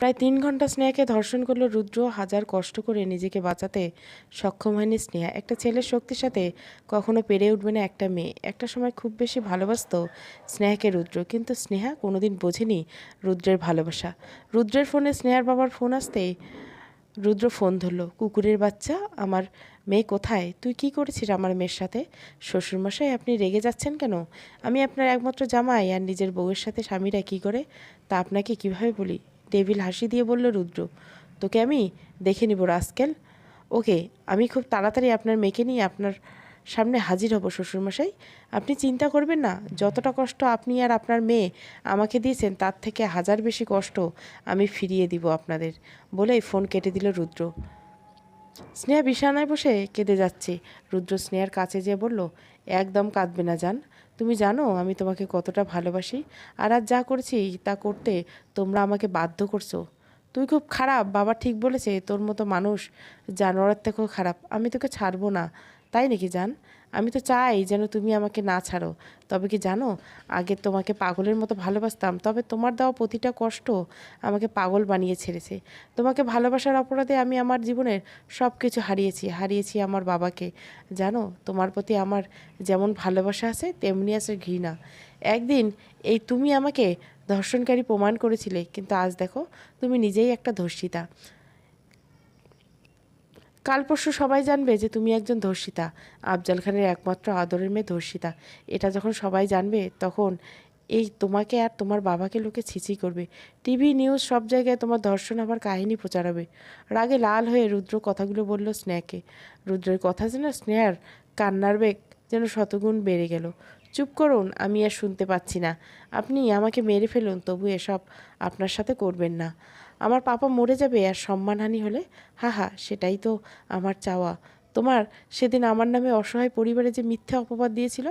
প্রায় 3 ঘন্টা স্নেহাকে ধর্ষণ করলো রুদ্র। হাজার কষ্ট করে নিজেকে বাঁচাতে সক্ষম হয়নি স্নেহা। একটা ছেলের শক্তির সাথে কখনো পেরে উঠবে না একটা মেয়ে। একটা সময় খুব বেশি ভালোবাসতো স্নেহাকে রুদ্র, কিন্তু স্নেহা কোনোদিন বোঝেনি রুদ্রের ভালোবাসা। রুদ্রের ফোনে স্নেহার বাবার ফোন আসতেই রুদ্র ফোন ধরলো। কুকুরের বাচ্চা, আমার মেয়ে কোথায়? তুই কি করেছিস আমার মেয়ের সাথে? শ্বশুরমশাই, আপনি রেগে যাচ্ছেন কেন? আমি আপনার একমাত্র জামাই, আর নিজের বউয়ের সাথে স্বামীরা কি করে তা আপনাকে কিভাবে বলি? ডেভিল হাসি দিয়ে বলল রুদ্র। তোকে আমি দেখে নিব রাস্কেল। ওকে, আমি খুব তাড়াতাড়ি আপনার মেয়েকে নিয়ে আপনার সামনে হাজির হব শ্বশুরমশাই। আপনি চিন্তা করবেন না, যতটা কষ্ট আপনি আর আপনার মেয়ে আমাকে দিয়েছেন তার থেকে হাজার বেশি কষ্ট আমি ফিরিয়ে দিব আপনাদের, বলেই ফোন কেটে দিল রুদ্র। স্নেহা বিছানায় বসে কেঁদে যাচ্ছে। রুদ্র স্নেহার কাছে যেয়ে বলল, একদম কাঁদবে না জান। তুমি জানো আমি তোমাকে কতটা ভালোবাসি, আর আজ যা করেছি তা করতে তোমরা আমাকে বাধ্য করছো। তুই খুব খারাপ, বাবা ঠিক বলেছে, তোর মতো মানুষ জানোয়ারের থেকেও খারাপ। আমি তোকে ছাড়বো না। তাই নাকি জান? আমি তো চাই যেন তুমি আমাকে না ছাড়ো। তবে কি জানো, আগে তোমাকে পাগলের মতো ভালোবাসতাম, তবে তোমার দেওয়া প্রতিটা কষ্ট আমাকে পাগল বানিয়ে ছেড়েছে। তোমাকে ভালোবাসার অপরাধে আমি আমার জীবনের সব কিছু হারিয়েছি আমার বাবাকে। জানো, তোমার প্রতি আমার যেমন ভালোবাসা আছে তেমনি আছে ঘৃণা। একদিন এই তুমি আমাকে ধর্ষণকারী প্রমাণ করেছিলে, কিন্তু আজ দেখো তুমি নিজেই একটা ধর্ষিতা। কাল পরশু সবাই জানবে যে তুমি একজন ধর্ষিতা, আফজাল খানের একমাত্র আদরের মেয়ে ধর্ষিতা। এটা যখন সবাই জানবে তখন এই তোমাকে আর তোমার বাবাকে লোকে ছিছি করবে। টিভি নিউজ সব জায়গায় তোমার ধর্ষণ আবার কাহিনী প্রচার হবে। রাগে লাল হয়ে রুদ্র কথাগুলো বলল স্নেহাকে। রুদ্রের কথা যেন স্নেহার কান্নার বেগ যেন শতগুণ বেড়ে গেল। চুপ করুন, আমি আর শুনতে পাচ্ছি না। আপনি আমাকে মেরে ফেলুন, তবু এসব আপনার সাথে করবেন না। আমার পাপা মরে যাবে আর সম্মানহানি হলে, হা হা, সেটাই তো আমার চাওয়া। তোমার সেদিন আমার নামে অসহায় পরিবারে যে মিথ্যে অপবাদ দিয়েছিল,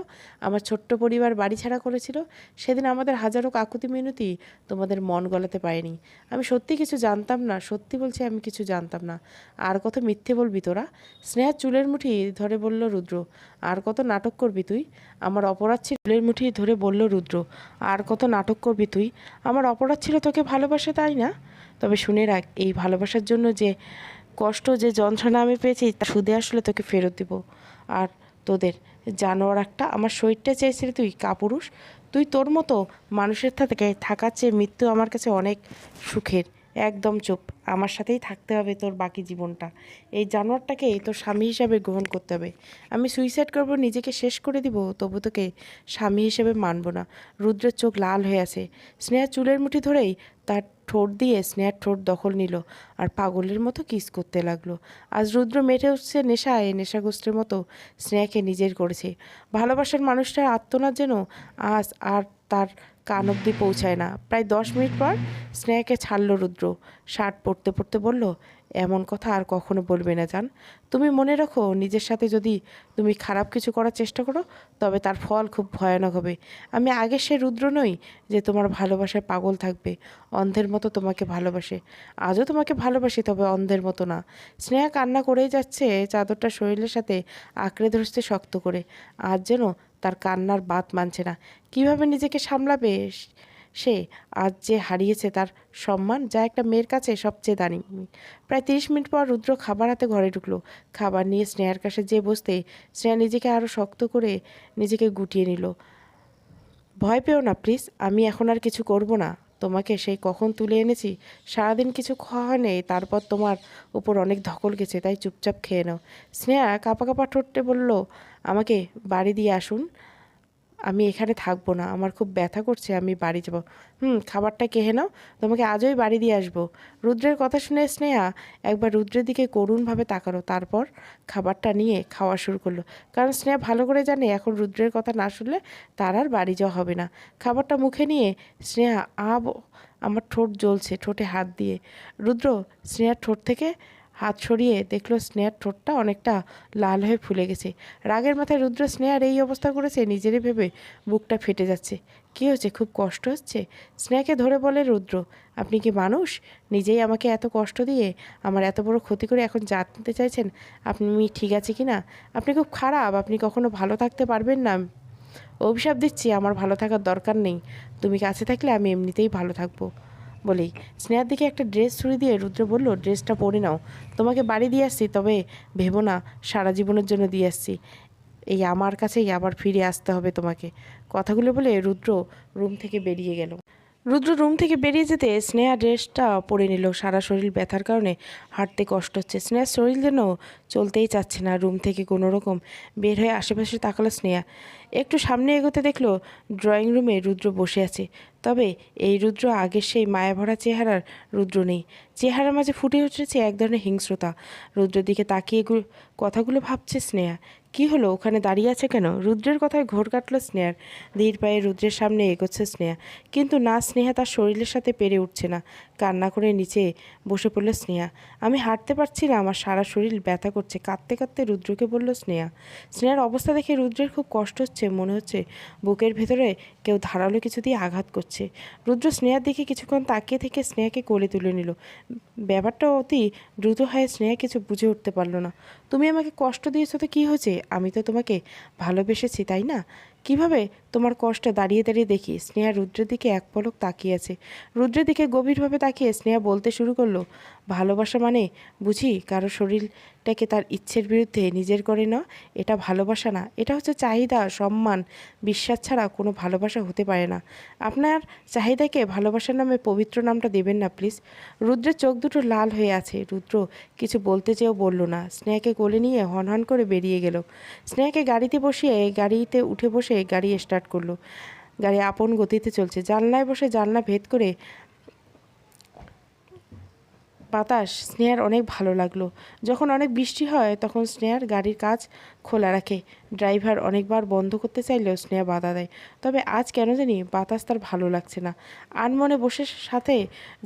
আমার ছোট্ট পরিবার বাড়িছাড়া করেছিল, সেদিন আমাদের হাজারো কাকুতি মিনতি তোমাদের মন গলাতে পারেনি। আমি সত্যি কিছু জানতাম না, সত্যি বলছি আমি কিছু জানতাম না। আর কত মিথ্যে বলবি তোরা? স্নেহার চুলের মুঠি ধরে বলল রুদ্র। আর কত নাটক করবি তুই? আমার অপরাধ ছিল, চুলের মুঠি ধরে বলল রুদ্র। আর কত নাটক করবি তুই? আমার অপরাধ ছিল তোকে ভালোবাসে, তাই না? তবে শুনে রাখ, এই ভালোবাসার জন্য যে কষ্ট, যে যন্ত্রণা আমি পেয়েছি তা সুদে আসলে তোকে ফেরত দিব। আর তোদের জানোয়ার একটা, আমার শরীরটা চেয়েছিলি তুই কাপুরুষ। তুই তোর মতো মানুষের থেকে থাকার চেয়ে মৃত্যু আমার কাছে অনেক সুখের। একদম চুপ, আমার সাথেই থাকতে হবে তোর বাকি জীবনটা। এই জানোয়ারটাকে তোর স্বামী হিসাবে গ্রহণ করতে হবে। আমি সুইসাইড করব, নিজেকে শেষ করে দিব, তবু তোকে স্বামী হিসেবে মানব না। রুদ্রের চোখ লাল হয়ে আছে। স্নেহা চুলের মুঠি ধরেই তার ঠোঁট দিয়ে স্নেহার ঠোঁট দখল নিল আর পাগলের মতো কিস করতে লাগলো। আজ রুদ্র মেটে উঠছে নেশায়, নেশাগ্রস্তের মতো স্নেহাকে নিজের করেছে। ভালোবাসার মানুষটার আত্মনাদ যেন আজ আর তার কান অব্দি পৌঁছায় না। প্রায় 10 মিনিট পর স্নেহাকে ছাড়লো রুদ্র। শার্ট পরতে পরতে বলল, এমন কথা আর কখনো বলবে না জান। তুমি মনে রাখো, নিজের সাথে যদি তুমি খারাপ কিছু করার চেষ্টা করো তবে তার ফল খুব ভয়ানক হবে। আমি আগের সে রুদ্র নই যে তোমার ভালোবাসায় পাগল থাকবে, অন্ধের মতো তোমাকে ভালোবাসে। আজও তোমাকে ভালোবাসি, তবে অন্ধের মতো না। স্নেহা কান্না করেই যাচ্ছে, চাদরটা শরীরের সাথে আঁকড়ে ধরছে শক্ত করে। আজ যেন তার কান্নার বাত মানছে না। কিভাবে নিজেকে সামলাবে সে? আজ যে হারিয়েছে তার সম্মান, যা একটা মেয়ের কাছে সবচেয়ে দামি। প্রায় 30 মিনিট পর রুদ্র খাবার হাতে ঘরে ঢুকলো। খাবার নিয়ে স্নেহার কাছে যে বসতে স্নেহা নিজেকে আরও শক্ত করে নিজেকে গুটিয়ে নিল। ভয় পেও না প্লিজ, আমি এখন আর কিছু করব না। তোমাকে সেই কখন তুলে এনেছি, সারাদিন কিছু খাওয়া নেই, তারপর তোমার উপর অনেক ধকল গেছে, তাই চুপচাপ খেয়ে নাও। স্নেহা কাঁপা কাঁপা ঠোঁটে বলল, আমাকে বাড়ি দিয়ে আসুন, আমি এখানে থাকবো না, আমার খুব ব্যথা করছে, আমি বাড়ি যাব। খাবারটা খেয়ে নাও, তোমাকে আজই বাড়ি দিয়ে আসবো। রুদ্রের কথা শুনে স্নেহা একবার রুদ্রের দিকে করুণভাবে তাকালো, তারপর খাবারটা নিয়ে খাওয়া শুরু করলো। কারণ স্নেহা ভালো করে জানে এখন রুদ্রের কথা না শুনলে তার আর বাড়ি যাওয়া হবে না। খাবারটা মুখে নিয়ে স্নেহা আমার ঠোঁট জ্বলছে, ঠোঁটে হাত দিয়ে। রুদ্র স্নেহার ঠোঁট থেকে হাত সরিয়ে দেখলো স্নেহার ঠোঁটটা অনেকটা লাল হয়ে ফুলে গেছে। রাগের মাথায় রুদ্র স্নেহার এই অবস্থা করেছে নিজেরই ভেবে বুকটা ফেটে যাচ্ছে। কী হচ্ছে, খুব কষ্ট হচ্ছে? স্নেহাকে ধরে বলে রুদ্র, আপনি কি মানুষ? নিজেই আমাকে এত কষ্ট দিয়ে আমার এত বড় ক্ষতি করে এখন জানতে চাইছেন আপনি ঠিক আছে কি না? আপনি খুব খারাপ, আপনি কখনো ভালো থাকতে পারবেন না। অভিশাপ দিচ্ছি, আমার ভালো থাকার দরকার নেই। তুমি কাছে থাকলে আমি এমনিতেই ভালো থাকবো। বলেই স্নেহার দিকে একটা ড্রেস ছুড়ে দিয়ে রুদ্র বলল, ড্রেসটা পরে নাও, তোমাকে বাড়ি দিয়ে আসছি, তবে ভেবো না সারা জীবনের জন্য দিয়ে আসছি, এই আমার কাছেই আবার ফিরে আসতে হবে তোমাকে। কথাগুলো বলে রুদ্র রুম থেকে বেরিয়ে যেতে স্নেহা ড্রেসটা পরে নিল। সারা শরীর ব্যথার কারণে হাঁটতে কষ্ট হচ্ছে। স্নেহার শরীর যেন চলতেই চাচ্ছে না। রুম থেকে কোনো রকম বের হয়ে আশেপাশে তাকালো স্নেহা। একটু সামনে এগোতে দেখলো ড্রয়িং রুমে রুদ্র বসে আছে। তবে এই রুদ্র আগের সেই মায়াভরা চেহারার রুদ্র নেই। চেহারার মাঝে ফুটে উঠেছে এক ধরনের হিংস্রতা। রুদ্রের দিকে তাকিয়ে কথাগুলো ভাবছে স্নেহা। কি হলো, ওখানে দাঁড়িয়ে আছে কেন? রুদ্রের কথায় ঘোর কাটল স্নেহার। ধীর পায়ে রুদ্রের সামনে এগোচ্ছে স্নেহা, কিন্তু না, স্নেহা তার শরীরের সাথে পেরে উঠছে না। কান্না করে নিচে বসে পড়ল স্নেহা। আমি হাঁটতে পারছি না, আমার সারা শরীর ব্যথা করছে, কাঁদতে কাঁদতে রুদ্রকে বলল স্নেহা। স্নেহার অবস্থা দেখে রুদ্রের খুব কষ্ট হচ্ছে। মনে হচ্ছে বুকের ভেতরে কেউ ধারালো কিছু দিয়ে আঘাত করছে। রুদ্র স্নেহার দিকে কিছুক্ষণ তাকিয়ে থেকে স্নেহাকে কোলে তুলে নিল। ব্যাপারটা অতি দ্রুত হয়, স্নেহা কিছু বুঝে উঠতে পারল না। তুমি আমাকে কষ্ট দিয়েছো তো কী হয়েছে? আমি তো তোমাকে ভালোবেসেছি, তাই না? কিভাবে তোমার কষ্ট দাঁড়িয়ে দাঁড়িয়ে দেখি। স্নেহা রুদ্রের দিকে এক পলক তাকিয়ে আছে। রুদ্রের দিকে গভীরভাবে তাকিয়ে স্নেহা বলতে শুরু করলো, ভালোবাসা মানে বুঝি কারো শরীরটাকে তার ইচ্ছের বিরুদ্ধে নিজের করে না। এটা ভালোবাসা না, এটা হচ্ছে চাহিদা, সম্মান, বিশ্বাস ছাড়া কোনো ভালোবাসা হতে পারে না। আপনার চাহিদাকে ভালোবাসার নামে পবিত্র নামটা দেবেন না প্লিজ। রুদ্রের চোখ দুটো লাল হয়ে আছে। রুদ্র কিছু বলতে চেয়েও বলল না। স্নেহাকে কোলে নিয়ে হনহন করে বেরিয়ে গেল। স্নেহাকে গাড়িতে উঠে বসে গাড়ি স্টার্ট করলো। গাড়ি আপন গতিতে চলছে। জানলায় বসে জানলা ভেদ করে বাতাস স্নেহার অনেক ভালো লাগলো। যখন অনেক বৃষ্টি হয় তখন স্নেহার গাড়ির কাচ খোলা রাখে। ড্রাইভার অনেকবার বন্ধ করতে চাইলেও স্নেহা বাধা দেয়। তবে আজ কেন জানি বাতাস তার ভালো লাগছে না। আনমনে বসে সাথে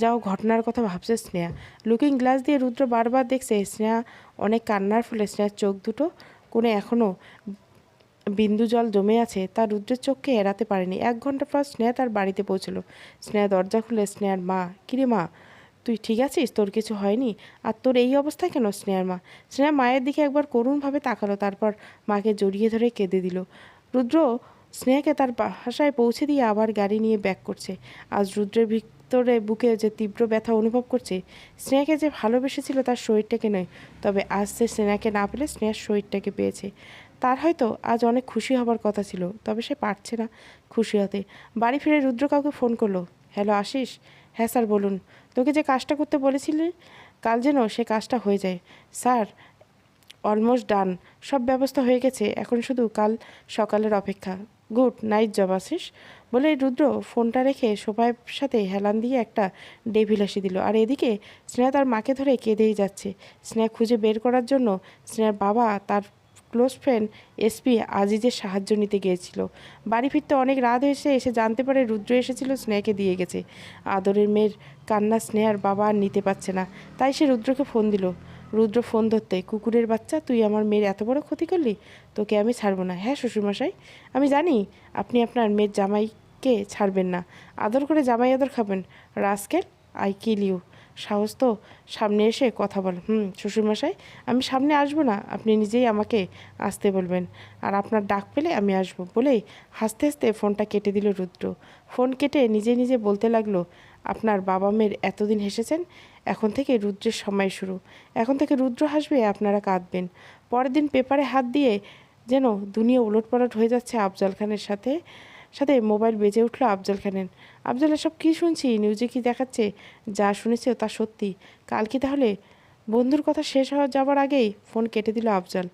যাওয়া ঘটনার কথা ভাবছে স্নেহা। লুকিং গ্লাস দিয়ে রুদ্র বারবার দেখছে। স্নেহা অনেক কান্নার ফলে স্নেহার চোখ দুটো কোণে এখনও বিন্দু জল জমে আছে, তা রুদ্রের চোখকে এড়াতে পারেনি। 1 ঘন্টা পর স্নেহা তার বাড়িতে পৌঁছলো। স্নেহা দরজা খুলে স্নেহার মা, কিরে মা, তুই ঠিক আছিস? তোর কিছু হয়নি? আর তোর এই অবস্থা কেন? স্নেহার মা। স্নেহা মায়ের দিকে একবার করুণভাবে তাকালো, তারপর মাকে জড়িয়ে ধরে কেঁদে দিল। রুদ্র স্নেহাকে তার বাসায় পৌঁছে দিয়ে আবার গাড়ি নিয়ে ব্যাক করছে। আজ রুদ্রের ভিতরে বুকে যে তীব্র ব্যথা অনুভব করছে। স্নেহাকে যে ভালোবেসেছিল তার শরীরটাকে নয়, তবে আজ সে স্নেহাকে না পেলে স্নেহার শরীরটাকে পেয়েছে। তার হয়তো আজ অনেক খুশি হবার কথা ছিল, তবে সে পারছে না খুশি হতে। বাড়ি ফিরে রুদ্র কাউকে ফোন করলো। হ্যালো আশিস। হ্যাঁ স্যার বলুন। তোকে যে কাজটা করতে বলেছিলে কাল যেন সে কাজটা হয়ে যায়। স্যার অলমোস্ট ডান, সব ব্যবস্থা হয়ে গেছে, এখন শুধু কাল সকালের অপেক্ষা। গুড নাইট জব আশিস। বলে রুদ্র ফোনটা রেখে সোফার সাথে হেলান দিয়ে একটা ডেভিল হাসি দিল। আর এদিকে স্নেহা তার মাকে ধরে কেঁদেই যাচ্ছে। স্নেহা খুঁজে বের করার জন্য স্নেহার বাবা তার ক্লোজ ফ্রেন্ড এসপি আজিজের সাহায্য নিতে গিয়েছিল। বাড়ি ফিরতে অনেক রাত হয়েছে। এসে জানতে পারে রুদ্র এসেছিল, স্নেহাকে দিয়ে গেছে। আদরের মেয়ের কান্না স্নেহার বাবা আর নিতে পারছে না, তাই সে রুদ্রকে ফোন দিল। রুদ্র ফোন ধরতে, কুকুরের বাচ্চা, তুই আমার মেয়ের এত বড় ক্ষতি করলি, তোকে আমি ছাড়বো না। হ্যাঁ শ্বশুরমশাই, আমি জানি আপনি আপনার মেয়ের জামাইকে ছাড়বেন না, আদর করে জামাই আদর খাবেন। Rascal, I kill you. সাহস তো সামনে এসে কথা বল। শ্বশুরমশাই, আমি সামনে আসবো না, আপনি নিজেই আমাকে আসতে বলবেন, আর আপনার ডাক পেলে আমি আসবো। বলেই হাসতে হাসতে ফোনটা কেটে দিল রুদ্র। ফোন কেটে নিজে নিজে বলতে লাগলো, আপনার বাবা মেয়ের এতদিন হেসেছেন, এখন থেকে রুদ্রের সময় শুরু। এখন থেকে রুদ্র হাসবে, আপনারা কাঁদবেন। পরের দিন পেপারে হাত দিয়ে যেন দুনিয়া উলটপালট হয়ে যাচ্ছে। আফজাল খানের সাথে সাথে মোবাইল বেজে উঠলো আফজাল খানের। আফজাল, এসব কী শুনছি? নিউজে কি দেখাচ্ছে? যা শুনেছে তা সত্যি? কাল কি তাহলে? বন্ধুর কথা শেষ হওয়া যাবার আগেই ফোন কেটে দিল আফজাল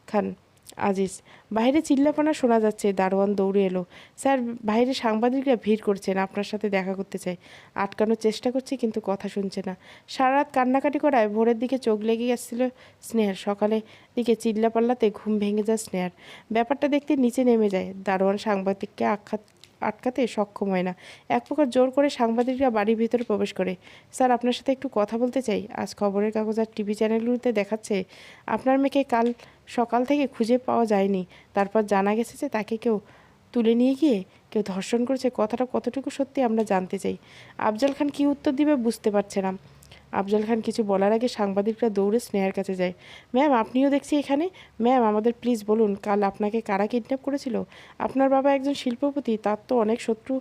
খান। আজিজ। বাইরে চিল্লাপানা শোনা যাচ্ছে। দারোয়ান দৌড়ে এলো। স্যার, বাইরে সাংবাদিকরা ভিড় করছেন, আপনার সাথে দেখা করতে চাই। আটকানোর চেষ্টা করছে কিন্তু কথা শুনছে না। সারা রাত কান্নাকাটি করায় ভোরের দিকে চোখ লেগে আসছিল স্নেহার। সকালে দিকে চিল্লাপাল্লাতে ঘুম ভেঙে যায় স্নেহার। ব্যাপারটা দেখতে নিচে নেমে যায়। দারোয়ান সাংবাদিককে আটকাতে সক্ষম হয় না। এক প্রকার জোর করে সাংবাদিকরা বাড়ির ভিতরে প্রবেশ করে। স্যার, আপনার সাথে একটু কথা বলতে চাই। আজ খবরের কাগজ আর টিভি চ্যানেলগুলোতে দেখাচ্ছে আপনার মেয়েকে কাল সকাল থেকে খুঁজে পাওয়া যায়নি। তারপর জানা গেছে যে তাকে কেউ তুলে নিয়ে গিয়ে কেউ ধর্ষণ করেছে। কথাটা কতটুকু সত্যি আমরা জানতে চাই। আফজাল খান কী উত্তর দিবে বুঝতে পারছে না। আফজাল খান কিছু বলার আগে সাংবাদিকরা দৌড়ে স্নেহার কাছে যায়। ম্যাম, আপনিও দেখছি এখানে। ম্যাম, আমাদের প্লিজ বলুন, কাল আপনাকে কারা কিডন্যাপ করেছিল? আপনার বাবা একজন শিল্পপতি, তার তো অনেক শত্রু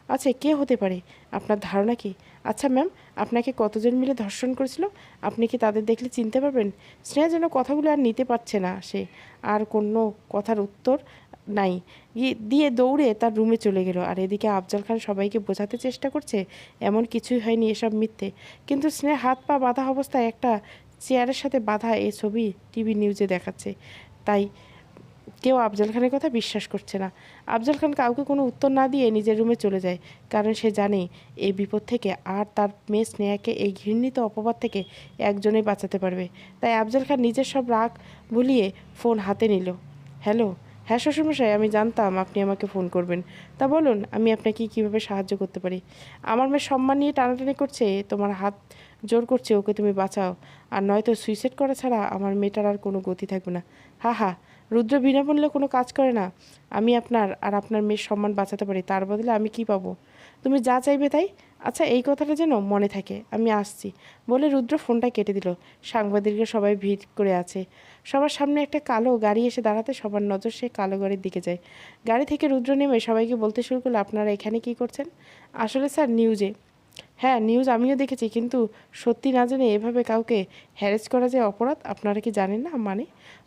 আচ্ছা, কে হতে পারে? আপনার ধারণা কি? আচ্ছা ম্যাম, আপনাকে কতজন মিলে ধর্ষণ করেছিল? আপনি কি তাদের দেখলে চিনতে পারবেন? স্নেহা যেন কথাগুলো আর নিতে পারছে না সে, আর কোনো কথার উত্তর নাই দিয়ে দৌড়ে তার রুমে চলে গেল। আর এদিকে আফজাল খান সবাইকে বোঝাতে চেষ্টা করছে এমন কিছুই হয়নি, এসব মিথ্যে। কিন্তু স্নেহ হাত পা বাঁধা অবস্থায় একটা চেয়ারের সাথে বাঁধা এই ছবি টিভি নিউজে দেখাচ্ছে, তাই কেউ আফজাল খানের কথা বিশ্বাস করছে না। আফজাল খান কাউকে কোনো উত্তর না দিয়ে নিজের রুমে চলে যায়, কারণ সে জানে এই বিপদ থেকে আর তার মেয়ে স্নেহাকে এই ঘৃণিত অপবাদ থেকে একজনেই বাঁচাতে পারবে। তাই আফজাল খান নিজের সব রাগ ভুলিয়ে ফোন হাতে নিল। হ্যালো। হ্যাঁ শ্বশুরমশাই, আমি জানতাম আপনি আমাকে ফোন করবেন। তা বলুন, আমি আপনাকে কীভাবে সাহায্য করতে পারি? আমার মেয়ে সম্মান নিয়ে টানাটানি করছে, তোমার হাত জোর করছে ওকে তুমি বাঁচাও, আর নয়তো সুইসাইড করা ছাড়া আমার মেয়েটার আর কোনো গতি থাকবে না। হা হা। রুদ্র বিনামূল্যে কোনো কাজ করে না। আমি আপনার আর আপনার মেয়ের সম্মান বাঁচাতে পারি, তার বদলে আমি কি পাবো? তুমি যা চাইবে তাই। আচ্ছা, এই কথাটা যেন মনে থাকে। আমি আসছি বলে রুদ্র ফোনটা কেটে দিল। সাংবাদিকরা সবাই ভিড় করে আছে। সবার সামনে একটা কালো গাড়ি এসে দাঁড়াতে সবার নজর সেই কালো গাড়ির দিকে যায়। গাড়ি থেকে রুদ্র নেমে সবাইকে বলতে শুরু করলো, আপনারা এখানে কি করছেন? আসলে স্যার, নিউজে। হ্যাঁ, নিউজ আমিও দেখেছি, কিন্তু সত্যি না জেনে এভাবে কাউকে হ্যারেস করা যে অপরাধ, আপনারা কি জানেন না?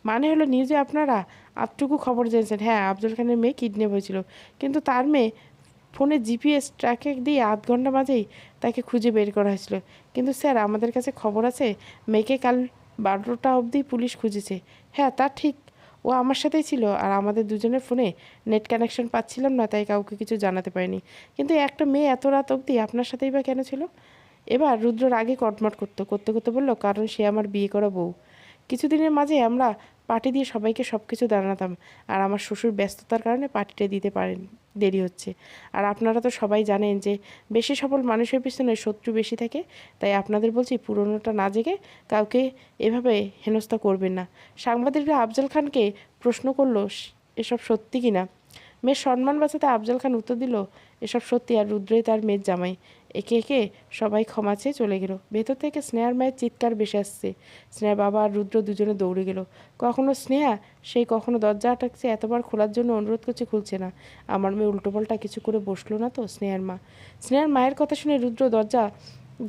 মানে হলো নিউজে আপনারা আটটুকু খবর জেনেছেন। হ্যাঁ, আফজল খানের মেয়ে কিডন্যাপ হয়েছিল, কিন্তু তার মেয়ে ফোনে জিপিএস ট্র্যাকে দিয়ে 8 ঘন্টা মাঝেই তাকে খুঁজে বের করা হয়েছিল। কিন্তু স্যার, আমাদের কাছে খবর আছে মেয়েকে কাল 12টা অবধি পুলিশ খুঁজেছে। হ্যাঁ, তা ঠিক। ও আমার সাথেই ছিল, আর আমাদের দুজনের ফোনে নেট কানেকশন পাচ্ছিলাম না, তাই কাউকে কিছু জানাতে পারিনি। কিন্তু একটা মেয়ে এত রাত অবধি আপনার সাথেই বা কেন ছিল? এবার রুদ্র আগে কটমট করতে করতে বলল, কারণ সে আমার বিয়ে করা বউ। কিছুদিনের মাঝে আমরা পার্টি দিয়ে সবাইকে সব কিছু জানাতাম, আর আমার শ্বশুর ব্যস্ততার কারণে পার্টিটা দিতে পারেন, দেরি হচ্ছে। আর আপনারা তো সবাই জানেন যে বেশি সফল মানুষের পিছনে শত্রু বেশি থাকে। তাই আপনাদের বলছি, পুরনোটা না জেগে কাউকে এভাবে হেনস্থা করবেন না। সাংবাদিকরা আফজল খানকে প্রশ্ন করলো, এসব সত্যি কিনা। মেয়ের সম্মান বাঁচাতে আফজল খান উত্তর দিল, এসব সত্যি, আর রুদ্রই তার মেয়ের জামাই। একে একে সবাই ক্ষমা চেয়ে চলে গেল। ভেতর থেকে স্নেহার মায়ের চিৎকার ভেসে আসছে। স্নেহার বাবা আর রুদ্র দুজনে দৌড়ে গেল। কখনো স্নেহা, কখনো দরজা আটকছে, এতবার খোলার জন্য অনুরোধ করছে, খুলছে না। আমার মেয়ে উল্টোপাল্টা কিছু করে বসলো না তো? স্নেহার মায়ের কথা শুনে রুদ্র দরজা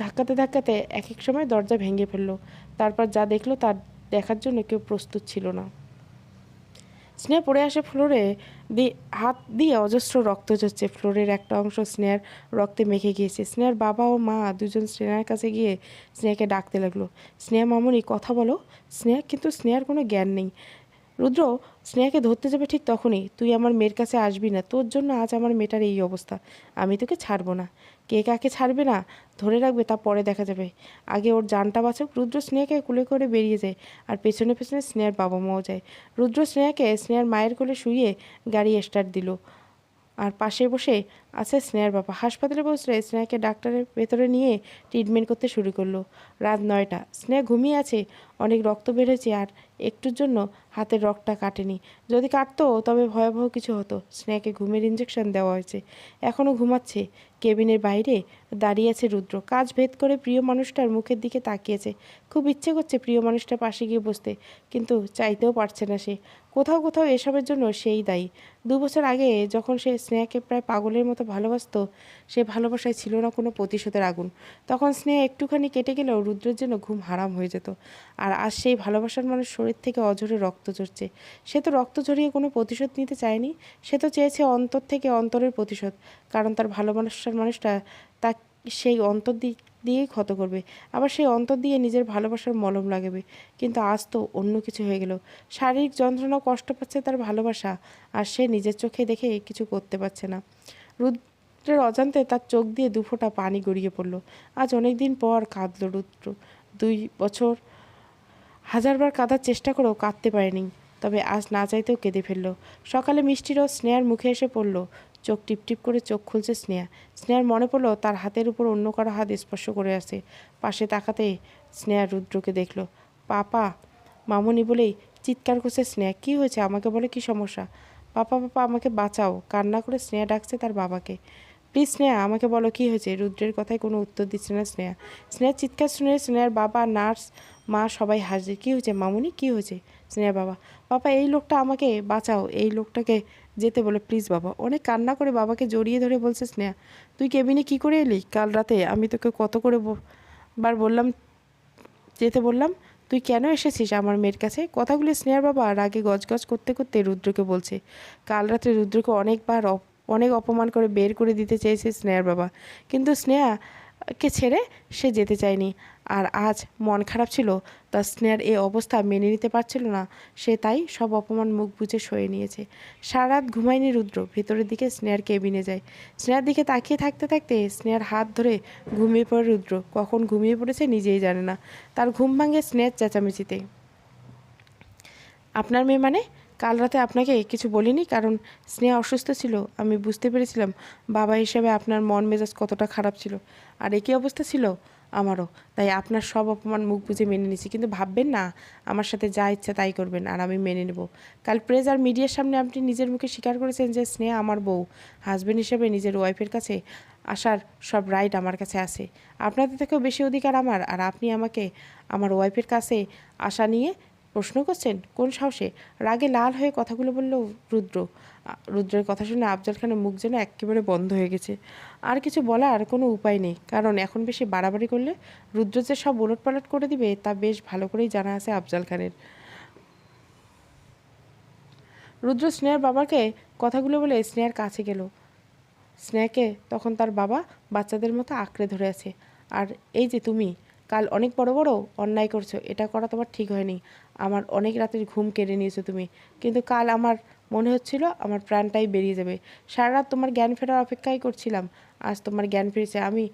ধাক্কাতে ধাক্কাতে এক এক সময় দরজা ভেঙে ফেললো। তারপর যা দেখলো তার দেখার জন্য কেউ প্রস্তুত ছিল না। স্নেহা পড়ে আসে ফ্লোরে, হাত দিয়ে অজস্র রক্ত ঝরছে। ফ্লোরের একটা অংশ স্নেহার রক্তে মেখে গিয়েছে। স্নেহার বাবা ও মা দুজন স্নেহার কাছে গিয়ে স্নেহাকে ডাকতে লাগলো, স্নেহা মামুনি, কথা বলো। কিন্তু স্নেহার কোনো জ্ঞান নেই। রুদ্র স্নেহাকে ধরতে যাবে ঠিক তখনই, তুই আমার মেয়ের কাছে আসবি না, তোর জন্য আজ আমার মেয়েটার এই অবস্থা। আমি তোকে ছাড়বো না। কে কাকে ছাড়বে না ধরে রাখবে তা পরে দেখা যাবে, আগে ওর জানটা বাঁচুক। রুদ্র স্নেহাকে কোলে করে বেরিয়ে যায়, আর পেছনে পেছনে স্নেহার বাবা মাও যায়। রুদ্র স্নেহাকে স্নেহার মায়ের কোলে শুইয়ে গাড়ি স্টার্ট দিল, আর পাশে বসে আছে স্নেহার বাবা। হাসপাতালে পৌঁছলে স্নেহাকে ডাক্তারের ভেতরে নিয়ে ট্রিটমেন্ট করতে শুরু করলো। রাত 9টা। স্নেহা ঘুমিয়ে আছে, অনেক রক্ত বের হয়েছে, আর একটুর জন্য হাতের রক্তটা কাটেনি। যদি কাটতো তবে ভয়াবহ কিছু হতো। স্নেহাকে ঘুমের ইঞ্জেকশন দেওয়া হয়েছে, এখনও ঘুমাচ্ছে। কেবিনের বাইরে দাঁড়িয়ে আছে রুদ্র, কাজ ভেদ করে প্রিয় মানুষটার মুখের দিকে তাকিয়েছে। খুব ইচ্ছে করছে প্রিয় মানুষটার পাশে গিয়ে বসতে, কিন্তু চাইতেও পারছে না সে। কোথাও কোথাও এসবের জন্য সেই দায়ী। 2 বছর আগে যখন সে স্নেহাকে প্রায় পাগলের মতো ভালোবাসত, সে ভালোবাসায় ছিল না কোনো প্রতিশোধের আগুন। তখন স্নেহা একটুখানি কেটে গেলেও রুদ্রের জন্য ঘুম হারাম হয়ে যেত। আর আজ সেই ভালোবাসার মানুষ শরীর থেকে অঝরে রক্ত ঝরছে। সে তো রক্ত ঝরিয়ে কোনো প্রতিশোধ নিতে চায়নি, সে তো চেয়েছে অন্তর থেকে অন্তরের প্রতিশোধ। কারণ তার ভালোবাসার মানুষটা তা সেই অন্তর দিয়েই ক্ষত করবে, আবার সেই অন্তর দিয়ে নিজের ভালোবাসার মলম লাগাবে। কিন্তু আজ তো অন্য কিছু হয়ে গেল। শারীরিক যন্ত্রণা, কষ্ট পাচ্ছে তার ভালোবাসা, আর সে নিজের চোখে দেখে কিছু করতে পারছে না। রুদ্রের অজান্তে তার চোখ দিয়ে 2 ফোঁটা পানি গড়িয়ে পড়ল। আজ অনেক দিন পর কাঁদল রুদ্র। 2 বছর হাজারবার কাঁদার চেষ্টা করেও কাঁদতে পারেনি, তবে আজ না চাইতেও কেঁদে ফেলল। সকালে মিষ্টি রোদ স্নেহার মুখে এসে পড়ল। চোখ টিপটিপ করে চোখ খুলছে স্নেহার মনে পড়ল তার হাতের উপর অন্য কারো হাত স্পর্শ করে আসে। পাশে তাকাতে স্নেহা রুদ্রকে দেখল। পাপা, মামুনি বলেই চিৎকার করছে স্নেহা। কী হয়েছে আমাকে বলে, কি সমস্যা? পাপা পাপা, আমাকে বাঁচাও। কান্না করে স্নেহা ডাকছে তার বাবাকে। প্লিজ স্নেহা, আমাকে বলো কী হয়েছে। রুদ্রের কথায় কোনো উত্তর দিচ্ছে না স্নেহার চিৎকার শুনে স্নেহার বাবা, নার্স, মা সবাই হাসছে। কী হয়েছে মামুনি, কী হয়েছে? স্নেহার বাবা, পাপা এই লোকটা, আমাকে বাঁচাও, এই লোকটাকে যেতে বলে। প্লিজ বাবা। অনেক কান্না করে বাবাকে জড়িয়ে ধরে বলছে স্নেহা, তুই কেবিনে কি করে এলি? কাল রাতে আমি তোকে কত করে বার বললাম যেতে বললাম, তুই কেন এসেছিস আমার মেয়ের কাছে? কথাগুলি স্নেহার বাবা রাগে গজগজ করতে করতে রুদ্রকে বলছে। কাল রাতে রুদ্রকে অনেক অপমান করে বের করে দিতে চেয়েছে স্নেহার বাবা, কিন্তু স্নেহাকে ছেড়ে সে যেতে চায়নি। আর আজ মন খারাপ ছিল, তা স্নেহার এই অবস্থা মেনে নিতে পারছিল না সে, তাই সব অপমান মুখ বুজে সয়ে নিয়েছে। সারা রাত ঘুমায়নি রুদ্র। ভেতরের দিকে স্নেহার কেবিনে যায়। স্নেহার দিকে তাকিয়ে থাকতে থাকতে স্নেহার হাত ধরে ঘুমিয়ে পড়ে রুদ্র। কখন ঘুমিয়ে পড়েছে নিজেই জানে না। তার ঘুম ভাঙে স্নেহার চেঁচামেচিতে। আপনার মেয়ে মানে? কাল রাতে আপনাকে কিছু বলিনি, কারণ স্নেহা অসুস্থ ছিল। আমি বুঝতে পেরেছিলাম বাবা হিসেবে আপনার মন মেজাজ কতটা খারাপ ছিল, আর একই অবস্থা ছিল আমারও। তাই আপনার সব অপমান মুখ বুঝে মেনে নিয়েছি। কিন্তু ভাববেন না আমার সাথে যা ইচ্ছা তাই করবেন আর আমি মেনে নেব। কাল প্রেস আর মিডিয়ার সামনে আপনি নিজের মুখে স্বীকার করেছেন যে স্নেহা আমার বউ। হাজবেন্ড হিসেবে নিজের ওয়াইফের কাছে আসার সব রাইট আমার কাছে আছে। আপনাদের থেকেও বেশি অধিকার আমার। আর আপনি আমাকে আমার ওয়াইফের কাছে আসা নিয়ে প্রশ্ন করছেন? কোন সাহসে? রাগে লাল হয়ে কথাগুলো বলল রুদ্র। রুদ্রের কথা শুনে আফজাল খানের মুখ যেন একেবারে বন্ধ হয়ে গেছে। আর কিছু বলার কোনো উপায় নেই, কারণ এখন বেশি বাড়াবাড়ি করলে রুদ্র যে সব ওলটপালট করে দিবে তা বেশ ভালো করেই জানা আছে আফজাল খানের। রুদ্র স্নেহার বাবাকে কথাগুলো বলে স্নেহার কাছে গেল। স্নেহাকে তখন তার বাবা বাচ্চাদের মতো আঁকড়ে ধরে আছে। আর এই যে তুমি কাল অনেক বড় বড় অন্যায় করছো, এটা করা তোমার ঠিক হয়নি। আমার অনেক রাতের ঘুম কেড়ে নিয়েছো তুমি, কিন্তু কাল আমার মনে হচ্ছিল আমার প্রাণটাই বেরিয়ে যাবে। সারা রাত তোমার জ্ঞান ফেরার অপেক্ষাই করছিলাম। আজ তোমার জ্ঞান ফিরেছে, আমি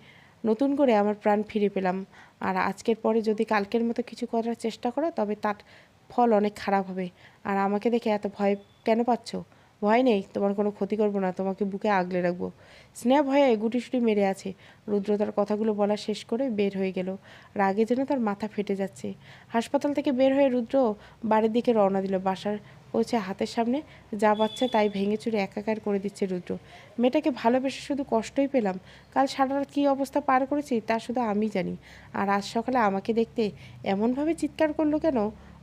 নতুন করে আমার প্রাণ ফিরে পেলাম। আর আজকের পরে যদি কালকের মতো কিছু করার চেষ্টা করো তবে তার ফল অনেক খারাপ হবে। আর আমাকে দেখে এত ভয় কেন পাচ্ছ? ভয় নেই, তোমার কোনো ক্ষতি করবো না, তোমাকে বুকে আগলে রাখবো। স্নেহা ভয়ে গুটিসুটি মেরে আছে। রুদ্র তার কথাগুলো বলা শেষ করে বের হয়ে গেল। রাগে যেন তার মাথা ফেটে যাচ্ছে। হাসপাতাল থেকে বের হয়ে রুদ্র বাড়ির দিকে রওনা দিল। বাসার পৌঁছে হাতের সামনে যা পাচ্ছে তাই ভেঙে চুরে একাকার করে দিচ্ছে রুদ্র। মেয়েটাকে ভালোবেসে শুধু কষ্টই পেলাম। কাল সারা রাত কী অবস্থা পার করেছি তা শুধু আমি জানি। আর আজ সকালে আমাকে দেখতে এমনভাবে চিৎকার করলো কেন?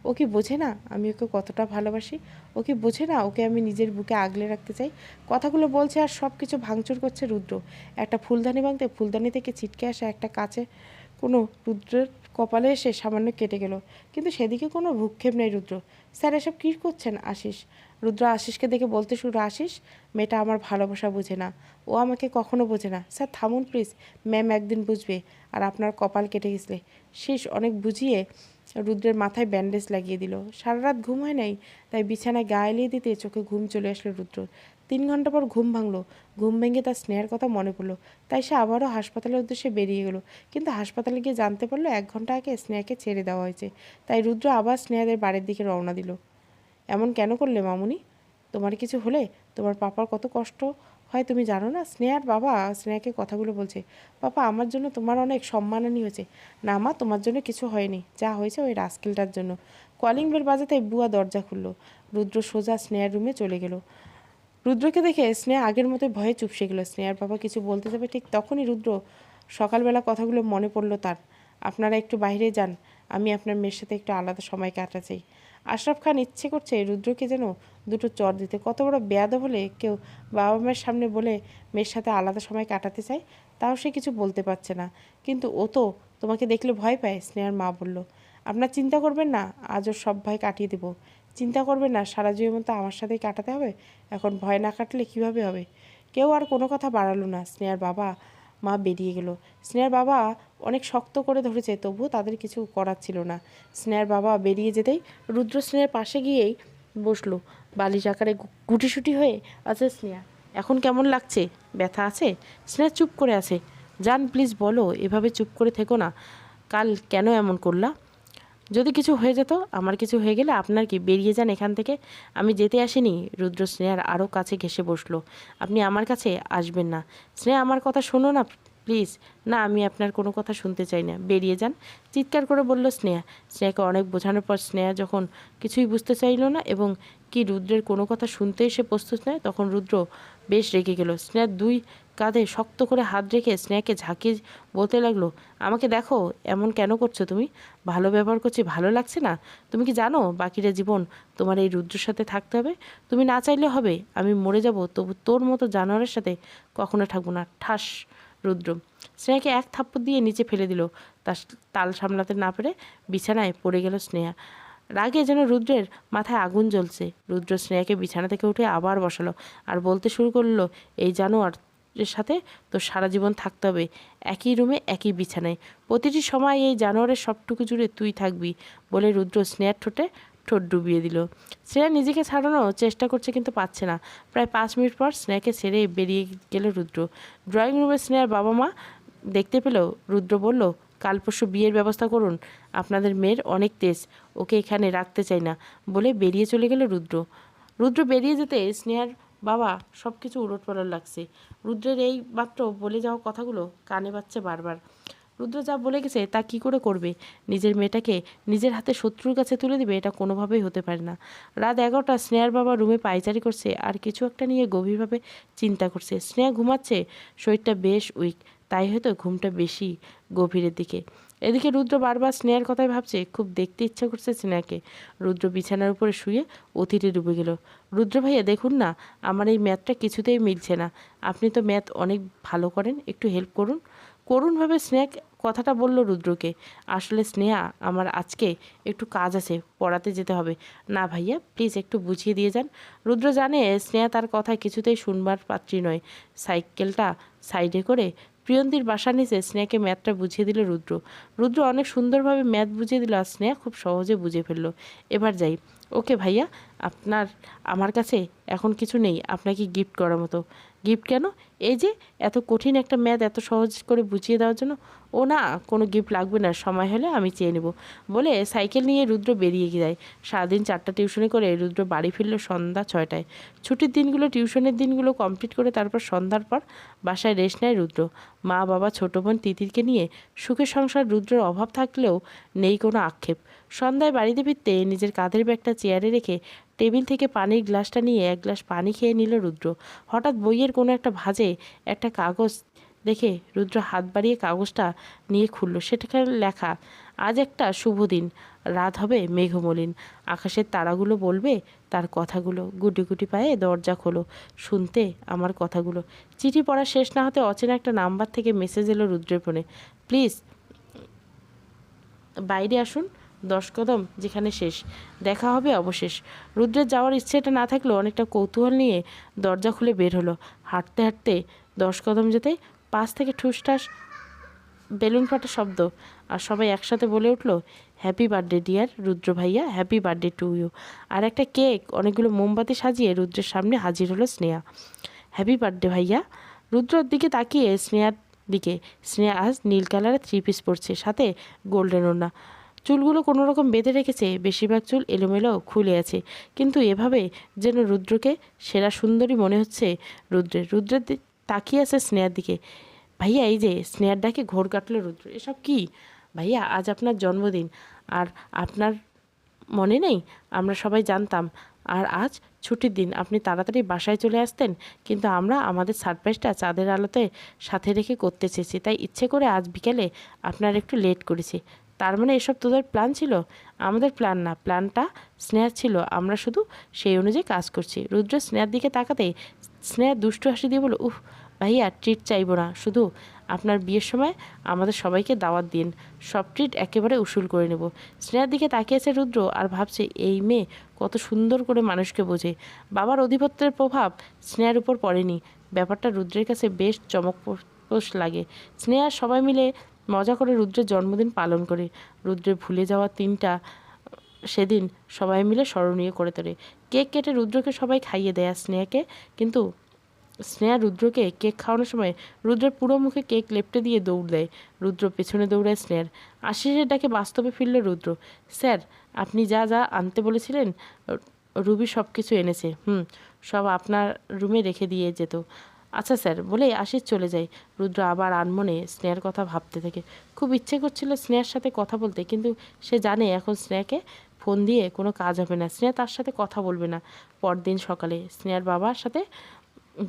ও কি বোঝে না আমি ওকে কতটা ভালোবাসি? ও কি বোঝে না ওকে আমি নিজের বুকে আগলে রাখতে চাই? কথাগুলো বলছে আর সব কিছু ভাঙচুর করছে রুদ্র। একটা ফুলদানি ভাঙতে ফুলদানি থেকে ছিটকে আসা একটা কাছে কোনো রুদ্রের কপালে এসে সামান্য কেটে গেল, কিন্তু সেদিকে কোনো ভ্রুক্ষেপ নেই রুদ্র। স্যার এসব কী করছেন? আশিস। রুদ্র আশিসকে দেখে বলতে শুরু, আশিস মেয়েটা আমার ভালোবাসা বোঝে না, ও আমাকে কখনো বোঝে না। স্যার থামুন প্লিজ, ম্যাম একদিন বুঝবে। আর আপনার কপাল কেটে গেছিলে। শেষ অনেক বুঝিয়ে রুদ্রের মাথায় ব্যান্ডেজ লাগিয়ে দিল। সারা রাত ঘুম হয় নাই, তাই বিছানায় গা এলিয়ে দিতে চোখে ঘুম চলে আসলো রুদ্র। 3 ঘন্টা পর ঘুম ভাঙলো। ঘুম ভেঙে তার স্নেহের কথা মনে পড়লো, তাই সে আবারও হাসপাতালের উদ্দেশ্যে বেরিয়ে গেল। কিন্তু হাসপাতালে গিয়ে জানতে পারলো 1 ঘন্টা আগে স্নেহাকে ছেড়ে দেওয়া হয়েছে। তাই রুদ্র আবার স্নেহাদের বাড়ির দিকে রওনা দিল। এমন কেন করলে মামুনি? তোমার কিছু হলে তোমার পাপার কত কষ্ট হয় তুমি জানো না? স্নেহার বাবা স্নেহাকে কথাগুলো বলছে। পাপা আমার জন্য তোমার অনেক সম্মানহানি হয়েছে। না মা, তোমার জন্য কিছু হয়নি, যা হয়েছে ওই রাস্কেলটার জন্য। কলিং বেল বাজাতে বুয়া দরজা খুললো। রুদ্র সোজা স্নেহার রুমে চলে গেল। রুদ্রকে দেখে স্নেহা আগের মতোই ভয়ে চুপসে গেল। স্নেহার বাবা কিছু বলতে যাবে ঠিক তখনই রুদ্র সকালবেলা কথাগুলো মনে পড়লো তার। আপনারা একটু বাইরে যান, আমি আপনার মেয়ের সাথে একটু আলাদা সময় কাটাতে চাই। আশরাফ খান ইচ্ছে করছে রুদ্রকে যেন দুটো চর দিতে। কত বড় বেয়াদব হলে কেউ বাবা মায়ের সামনে বলে মেয়ের সাথে আলাদা সময় কাটাতে চায়, তাও সে কিছু বলতে পারছে না। কিন্তু ও তো তোমাকে দেখলে ভয় পায়। স্নেহার মা বলল, আপনার চিন্তা করবেন না, আজ ওর সব ভয় কাটিয়ে দেবো। চিন্তা করবেন না, সারা জীবন তো আমার সাথেই কাটাতে হবে। এখন ভয় না কাটলে কিভাবে হবে? কেউ আর কোনো কথা বাড়ালো না। স্নেহার বাবা মা বেরিয়ে গেল। স্নেহার বাবা অনেক শক্ত করে ধরেছে, তবুও তাদের কিছু করার ছিল না। স্নেহার বাবা বেরিয়ে যেতেই রুদ্র স্নেহার পাশে গিয়েই বসলো, বালিশ আকারে গুটিসুটি হয়ে। আচ্ছা স্নেহা, এখন কেমন লাগছে? ব্যথা আছে? স্নেহা চুপ করে আছে। জান প্লিজ বলো, এভাবে চুপ করে থেকো না। কাল কেন এমন করলা? যদি কিছু হয়ে যেত, আমার কিছু হয়ে গেলে আপনার কি? বেরিয়ে যান এখান থেকে। আমি যেতে আসিনি। রুদ্র স্নেহার আরও কাছে ঘেঁষে বসলো। আপনি আমার কাছে আসবেন না। স্নেহা আমার কথা শোনো না প্লিজ। না, আমি আপনার কোনো কথা শুনতে চাই না, বেরিয়ে যান, চিৎকার করে বলল স্নেহা। স্নেহাকে অনেক বোঝানোর পর স্নেহা যখন কিছুই বুঝতে চাইল না এবং কি রুদ্রের কোনো কথা শুনতেই সে প্রস্তুত নয়, তখন রুদ্র বেশ রেগে গেল। স্নেহার 2 কাঁধে শক্ত করে হাত রেখে স্নেহাকে ঝাঁকিয়ে বলতে লাগলো, আমাকে দেখো, এমন কেন করছো তুমি? ভালো ব্যবহার করছি, ভালো লাগছে না? তুমি কি জানো বাকিটা জীবন তোমার এই রুদ্রের সাথে থাকতে হবে? তুমি না চাইলে হবে, আমি মরে যাব, তবু তোর মতো জানোয়ারের সাথে কখনো থাকবো না। ঠাস! রুদ্র স্নেহাকে এক থাপ্পড় দিয়ে নিচে ফেলে দিল। তার তাল সামলাতে না পেরে বিছানায় পড়ে গেল স্নেহা। রাগে যেন রুদ্রের মাথায় আগুন জ্বলছে। রুদ্র স্নেহাকে বিছানা থেকে উঠে আবার বসালো আর বলতে শুরু করলো, এই জানোয়ারের সাথে তো সারা জীবন থাকতে হবে, একই রুমে একই বিছানায়, প্রতিটি সময় এই জানোয়ারের সবটুকু জুড়ে তুই থাকবি বলে রুদ্র স্নেহার ঠোঁটে ঠোঁট ডুবিয়ে দিল। স্নেহা নিজেকে ছাড়ানোর চেষ্টা করছে কিন্তু পাচ্ছে না। প্রায় 5 মিনিট পর স্নেহাকে ছেড়ে বেরিয়ে গেল রুদ্র। ড্রয়িং রুমে স্নেহার বাবা মা দেখতে পেল। রুদ্র বলল, কাল পরশু বিয়ের ব্যবস্থা করুন, আপনাদের মেয়ের অনেক তেজ, ওকে এখানে রাখতে চাই না বলে বেরিয়ে চলে গেল রুদ্র। রুদ্র বেরিয়ে যেতে স্নেহার বাবা সব কিছু উলটপালট লাগছে। রুদ্রের এই মাত্র বলে যাওয়া কথাগুলো কানে বাজছে বারবার। রুদ্র যা বলে গেছে তা কি করে করবে? নিজের মেয়েটাকে নিজের হাতে শত্রুর কাছে তুলে দিবে, এটা কোনোভাবেই হতে পারে না। রাত 11টা, স্নেহার বাবা রুমে পায়চারি করছে আর কিছু একটা নিয়ে গভীরভাবে চিন্তা করছে। স্নেহা ঘুমাচ্ছে, শরীরটা বেশ উইক, তাই হয়তো ঘুমটা বেশি গভীরের দিকে। এদিকে রুদ্র বারবার স্নেহার কথাই ভাবছে, খুব দেখতে ইচ্ছা করছে স্নেহাকে। রুদ্র বিছানার উপরে শুয়ে অতীতে ডুবে গেল। রুদ্র ভাইয়া, দেখুন না, আমার এই ম্যাথটা কিছুতেই মিলছে না। আপনি তো ম্যাথ অনেক ভালো করেন, একটু হেল্প করুন। করুণভাবে স্নেহা কথাটা বলল রুদ্রকে। আসলে স্নেহা, আমার আজকে একটু কাজ আছে, পড়াতে যেতে হবে। না ভাইয়া, প্লিজ একটু বুঝিয়ে দিয়ে যান। রুদ্র জানে স্নেহা তার কথা কিছুতেই শুনবার পাত্রী নয়। সাইকেলটা সাইডে করে প্রিয়ন্তীর বাসার নিচে স্নেহাকে ম্যাথটা বুঝিয়ে দিল রুদ্র। রুদ্র অনেক সুন্দরভাবে ম্যাথ বুঝিয়ে দিল আর স্নেহা খুব সহজে বুঝে ফেললো। এবার যাই। ওকে ভাইয়া, আমার কাছে এখন কিছু নেই আপনাকে গিফট করার মতো। গিফট কেন? এই যে এত কঠিন একটা ম্যাথ এত সহজ করে বুঝিয়ে দেওয়ার জন্য। ও না, কোনো গিফট লাগবে না, সময় হলে আমি চেয়ে নেব বলে সাইকেল নিয়ে রুদ্র বেরিয়ে যায়। সারাদিন 4টা টিউশনি করে রুদ্র বাড়ি ফিরল সন্ধ্যা 6টায়। ছুটির দিনগুলো, টিউশনের দিনগুলো কমপ্লিট করে তারপর সন্ধ্যার পর বাসায় রেস্ট নেয় রুদ্র। মা, বাবা, ছোট বোন তিতিরকে নিয়ে সুখের সংসার। রুদ্রের অভাব থাকলেও নেই কোনো আক্ষেপ। সন্ধ্যায় বাড়িতে ফিরতে নিজের কাঁধের ব্যাগটা চেয়ারে রেখে টেবিল থেকে পানির গ্লাসটা নিয়ে এক গ্লাস পানি খেয়ে নিল রুদ্র। হঠাৎ বইয়ের কোনো একটা ভাঁজে একটা কাগজ দেখে রুদ্র হাত বাড়িয়ে কাগজটা নিয়ে খুলল। সেটাখানে লেখা, আজ একটা শুভ দিন, রাত হবে মেঘমলিন, আকাশের তারাগুলো বলবে তার কথাগুলো, গুটি গুটি পায়ে দরজা খোলো, শুনতে আমার কথাগুলো। চিঠি পড়া শেষ না হতে অচেনা একটা নাম্বার থেকে মেসেজ এলো রুদ্রের ফোনে। প্লিজ বাইরে আসুন, 10 কদম যেখানে শেষ, দেখা হবে অবশেষ। রুদ্রের যাওয়ার ইচ্ছেটা না থাকলেও অনেকটা কৌতূহল নিয়ে দরজা খুলে বের হলো। হাঁটতে হাঁটতে 10 কদম যেতেই পাশ থেকে ঠুসঠাস বেলুন ফাটা শব্দ, আর সবাই একসাথে বলে উঠল, হ্যাপি বার্থডে ডিয়ার রুদ্র ভাইয়া, হ্যাপি বার্থডে টু ইউ। আর একটা কেক, অনেকগুলো মোমবাতি সাজিয়ে রুদ্রের সামনে হাজির হলো স্নেহা। হ্যাপি বার্থডে ভাইয়া। রুদ্রর দিকে তাকিয়ে স্নেহার দিকে। স্নেহা আজ নীল কালারের 3 পিস পরছে, সাথে গোল্ডেন ওড়না। চুলগুলো কোনো রকম বেঁধে রেখেছে, বেশিরভাগ চুল এলোমেলো খুলে আছে, কিন্তু এভাবে যেন রুদ্রকে সেরা সুন্দরী মনে হচ্ছে রুদ্রের তাকিয়ে আছে স্নেহার দিকে। ভাইয়া, এই যে স্নেহার ডাকে ঘোর কাটলো রুদ্র। এসব কি ভাইয়া? আজ আপনার জন্মদিন, আর আপনার মনে নেই? আমরা সবাই জানতাম, আর আজ ছুটির দিন, আপনি তাড়াতাড়ি বাসায় চলে আসতেন, কিন্তু আমরা আমাদের সারপ্রাইজটা চাঁদের আলোতে সাথে রেখে করতে চেয়েছি, তাই ইচ্ছে করে আজ বিকেলে আপনার একটু লেট করেছি। তার মানে এসব তোদের প্ল্যান ছিল? আমাদের প্ল্যান না, প্ল্যানটা স্নেহার ছিল, আমরা শুধু সেই অনুযায়ী কাজ করছি। রুদ্র স্নেহার দিকে তাকাতেই স্নেহা দুষ্টু হাসি দিয়ে বলো, উফ ভাইয়া, ট্রিট চাইবো না, শুধু আপনার বিয়ের সময় আমাদের সবাইকে দাওয়াত দিন, সব ট্রিট একেবারে উসুল করে নেব। স্নেহার দিকে তাকিয়েছে রুদ্র আর ভাবছে, এই মেয়ে কত সুন্দর করে মানুষকে বোঝে। বাবার অধিপত্যের প্রভাব স্নেহার উপর পড়েনি। ব্যাপারটা রুদ্রের কাছে বেশ চমকপ্রদ লাগে। স্নেহার সবাই মিলে মজা করে রুদ্রের জন্মদিন পালন করে। রুদ্রের ভুলে যাওয়া দিনটা সেদিন সবাই মিলে স্মরণীয় করে তোলে। কেক কেটে রুদ্রকে সবাই খাইয়ে দেয় স্নেহাকে, কিন্তু স্নেহা রুদ্রকে কেক খাওয়ানোর সময় রুদ্রের পুরো মুখে কেক লেপটে দিয়ে দৌড় দেয়। রুদ্র পেছনে দৌড়ায় স্নেহার। আশিসের ডাকে বাস্তবে ফিরল রুদ্র। স্যার, আপনি যা যা আনতে বলেছিলেন রুবি সব কিছু এনেছে। সব আপনার রুমে রেখে দিয়ে যেত। আচ্ছা স্যার বলে আশিস চলে যায়। রুদ্র আবার আনমনে স্নেহার কথা ভাবতে থাকে। খুব ইচ্ছে করছিল স্নেহার সাথে কথা বলতে, কিন্তু সে জানে এখন স্নেহাকে ফোন দিয়ে কোনো কাজ হবে না। স্নেহা তার সাথে কথা বলবে না। পরদিন সকালে স্নেহার বাবার সাথে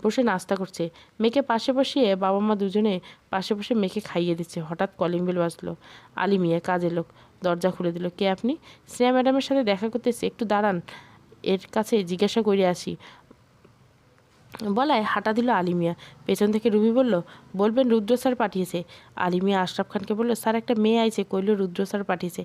বসে নাস্তা করছে। মেয়েকে পাশে বসিয়ে বাবা মা দুজনে পাশে বসে মেয়েকে খাইয়ে দিচ্ছে। হঠাৎ কলিং বেল বাজলো। আলী মিয়া, কাজের লোক, দরজা খুলে দিল। কে আপনি? স্নেহা ম্যাডামের সাথে দেখা করতেছে, একটু দাঁড়ান, এর কাছে জিজ্ঞাসা করে আসি বলায় হাঁটা দিল আলী মিয়া। পেছন থেকে রুবি বলল, বলবেন রুদ্র স্যার পাঠিয়েছে। আলী মিয়া আশরাফ খানকে বলল, স্যার একটা মেয়ে আইছে, কইল রুদ্র স্যার পাঠিয়েছে।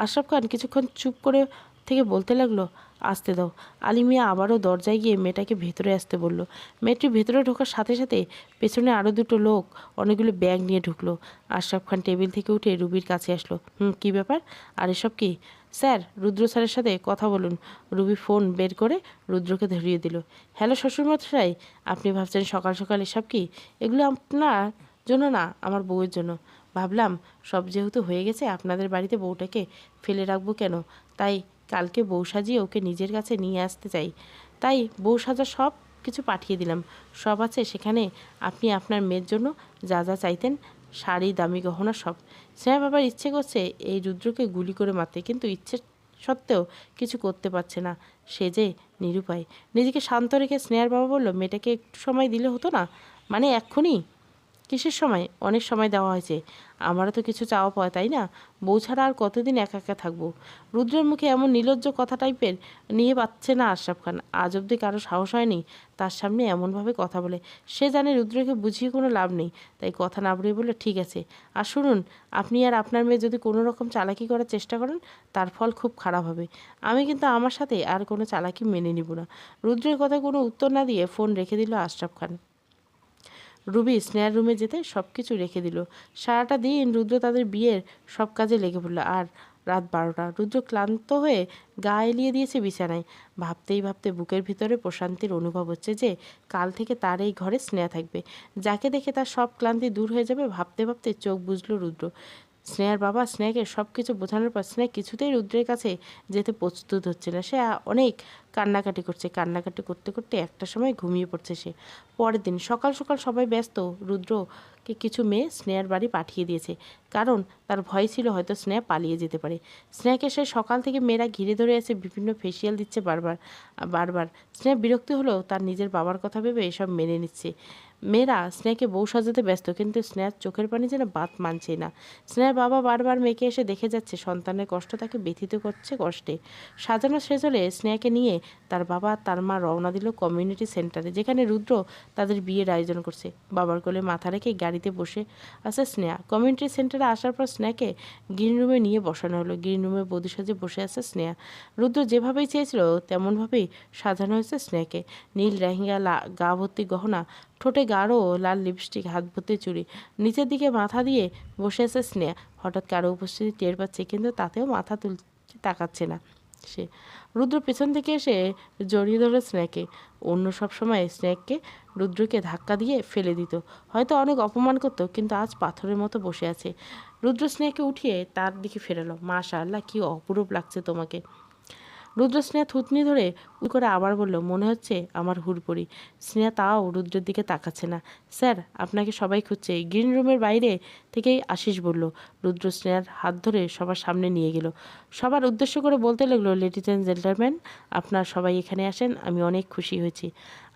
আশরাফ খান কিছুক্ষণ চুপ করে থেকে বলতে লাগলো, আসতে দাও। আলী মিয়া আবারও দরজায় গিয়ে মেয়েটাকে ভেতরে আসতে বলল। মেয়েটি ভেতরে ঢোকার সাথে সাথে পেছনে আরও দুটো লোক অনেকগুলো ব্যাগ নিয়ে ঢুকলো। আশরাফ খান টেবিল থেকে উঠে রুবির কাছে আসলো। কী ব্যাপার? আর এসব কি? স্যার, রুদ্র স্যারের সাথে কথা বলুন। রুবি ফোন বের করে রুদ্রকে ধরিয়ে দিল। হ্যালো শ্বশুরমশাই, আপনি ভাবছেন সকাল সকাল এসব কি? এগুলো আপনার জন্য না, আমার বউয়ের জন্য। ভাবলাম সব যেহেতু হয়ে গেছে, আপনাদের বাড়িতে বউটাকে ফেলে রাখবো কেন, তাই কালকে বউ সাজিয়ে ওকে নিজের কাছে নিয়ে আসতে চাই। তাই বউ সাজা সব কিছু পাঠিয়ে দিলাম, সব আছে সেখানে। আপনি আপনার মেয়ের জন্য যা যা চাইতেন, শাড়ি, দামি গহনা, সব। স্নেহা বাবার ইচ্ছে করছে এই রুদ্রকে গুলি করে মারতে, কিন্তু ইচ্ছে সত্ত্বেও কিছু করতে পারছে না। সে যে নিরুপায়। নিজেকে শান্ত রেখে স্নেহার বাবা বলল, মেয়েটাকে একটু সময় দিলে হতো না? মানে এক্ষুনি? কিসের সময়? অনেক সময় দেওয়া হয়েছে। আমারও তো কিছু চাওয়া পাওয়া, তাই না? বউ ছাড়া আর কতদিন একা একা থাকবো? রুদ্রের মুখে এমন নির্লজ্জ কথা টাইপের নিয়ে পাচ্ছে না আশরাফ খান। আজ অবধি কারো সাহস হয়নি তার সামনে এমনভাবে কথা বলে। সে জানে রুদ্রকে বুঝিয়ে কোনো লাভ নেই, তাই কথা না বলে বলল, ঠিক আছে। আর শুনুন, আপনি আর আপনার মেয়ে যদি কোনো রকম চালাকি করার চেষ্টা করেন, তার ফল খুব খারাপ হবে। আমি কিন্তু আমার সাথে আর কোনো চালাকি মেনে নিব না। রুদ্রের কথা কোনো উত্তর না দিয়ে ফোন রেখে দিল আশরাফ খান। রুবি স্নেহার রুমে যেতে সব কিছু রেখে দিল। সারাটা দিন রুদ্র তাদের বিয়ের সব কাজে লেগে পড়ল। আর রাত 12টা, রুদ্র ক্লান্ত হয়ে গা এলিয়ে দিয়েছে বিছানায়। ভাবতেই ভাবতে বুকের ভিতরে প্রশান্তির অনুভব হচ্ছে যে কাল থেকে তার এই ঘরে স্নেহা থাকবে, যাকে দেখে তার সব ক্লান্তি দূর হয়ে যাবে। ভাবতে ভাবতে চোখ বুজল রুদ্র। স্নেহার বাবা স্নেহাকে সব কিছু বোঝানোর পর স্নেহা কিছুতেই রুদ্রের কাছে যেতে প্রস্তুত হচ্ছে না। সে অনেক কান্নাকাটি করছে। কান্নাকাটি করতে করতে একটা সময় ঘুমিয়ে পড়ছে সে। পরের দিন সকাল সকাল সবাই ব্যস্ত। রুদ্রকে কিছু মেয়ে স্নেহার বাড়ি পাঠিয়ে দিয়েছে, কারণ তার ভয় ছিল হয়তো স্নেহা পালিয়ে যেতে পারে। স্নেহাকে সে সকাল থেকে মেয়েরা ঘিরে ধরে এসে বিভিন্ন ফেসিয়াল দিচ্ছে বারবার বারবার। স্নেহা বিরক্তি হলেও তার নিজের বাবার কথা ভেবে এসব মেনে নিচ্ছে। মেয়েরা স্নেহাকে বউ সাজাতে ব্যস্ত, কিন্তু স্নেহার চোখের পানি যেন বাত মানছে না। স্নেহার বাবা বারবার মেয়েকে এসে দেখে যাচ্ছে, সন্তানের কষ্ট তাকে ব্যথিত করছে কষ্টে। সাজানো শেষ হলে স্নেহাকে নিয়ে তার বাবা আর তার মা রওনা দিল কমিউনিটি সেন্টারে, যেখানে রুদ্র তাদের বিয়ের আয়োজন করছে। বাবার কোলে মাথা রেখে গাড়িতে বসে আছে স্নেহা। কমিউনিটি সেন্টারে আসার পর স্নেহাকে গ্রিন রুমে নিয়ে বসানো হলো। গ্রিন রুমে বধূ সাজে বসে আছে স্নেহা। রুদ্র যেভাবেই চেয়েছিল তেমনভাবেই সাজানো হয়েছে স্নেহাকে। নীল লেহেঙ্গা, গা ভর্তি গহনা, ঠোঁটে গাঢ় লাল লিপস্টিক, হাত ভর্তি চুড়ি, নিচের দিকে মাথা দিয়ে বসে আছে স্নেহা। হঠাৎ কারো উপস্থিতি টের পাচ্ছে, কিন্তু তাতেও মাথা তুলতে তাকাচ্ছে না সে। রুদ্র পেছন থেকে এসে জড়িয়ে ধরে স্নেহাকে। অন্য সব সময় স্নেহাকে রুদ্রকে ধাক্কা দিয়ে ফেলে দিত, হয়তো অনেক অপমান করতো, কিন্তু আজ পাথরের মতো বসে আছে। রুদ্র স্নেহাকে উঠিয়ে তার দিকে ফেরালো। মাশাআল্লাহ, কি অপরূপ লাগছে তোমাকে। রুদ্র স্নেহা থুতনি ধরে করে আবার বলল, মনে হচ্ছে আমার হুড়পড়ি। স্নেহা তাও রুদ্রের দিকে তাকাচ্ছে না। স্যার, আপনাকে সবাই খুঁজছে। গ্রিন রুমের বাইরে থেকেই আশিস বলল। রুদ্র স্নেহার হাত ধরে সবার সামনে নিয়ে গেল। সবার উদ্দেশ্য করে বলতে লাগলো, লেডিজ অ্যান্ড জেন্টলম্যান, আপনারা সবাই এখানে আসেন, আমি অনেক খুশি হয়েছি।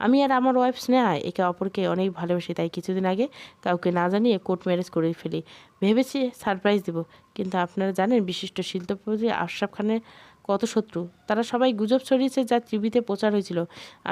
আমি আর আমার ওয়াইফ স্নেহা একে অপরকে অনেক ভালোবাসি, তাই কিছুদিন আগে কাউকে না জানিয়ে কোর্ট ম্যারেজ করে ফেলি। ভেবেছি সারপ্রাইজ দেব, কিন্তু আপনারা জানেন বিশিষ্ট শিল্পপতি আশরাফ খানের কত শত্রু। তারা সবাই গুজব ছড়িয়েছে, যা টিভিতে প্রচার হয়েছিল।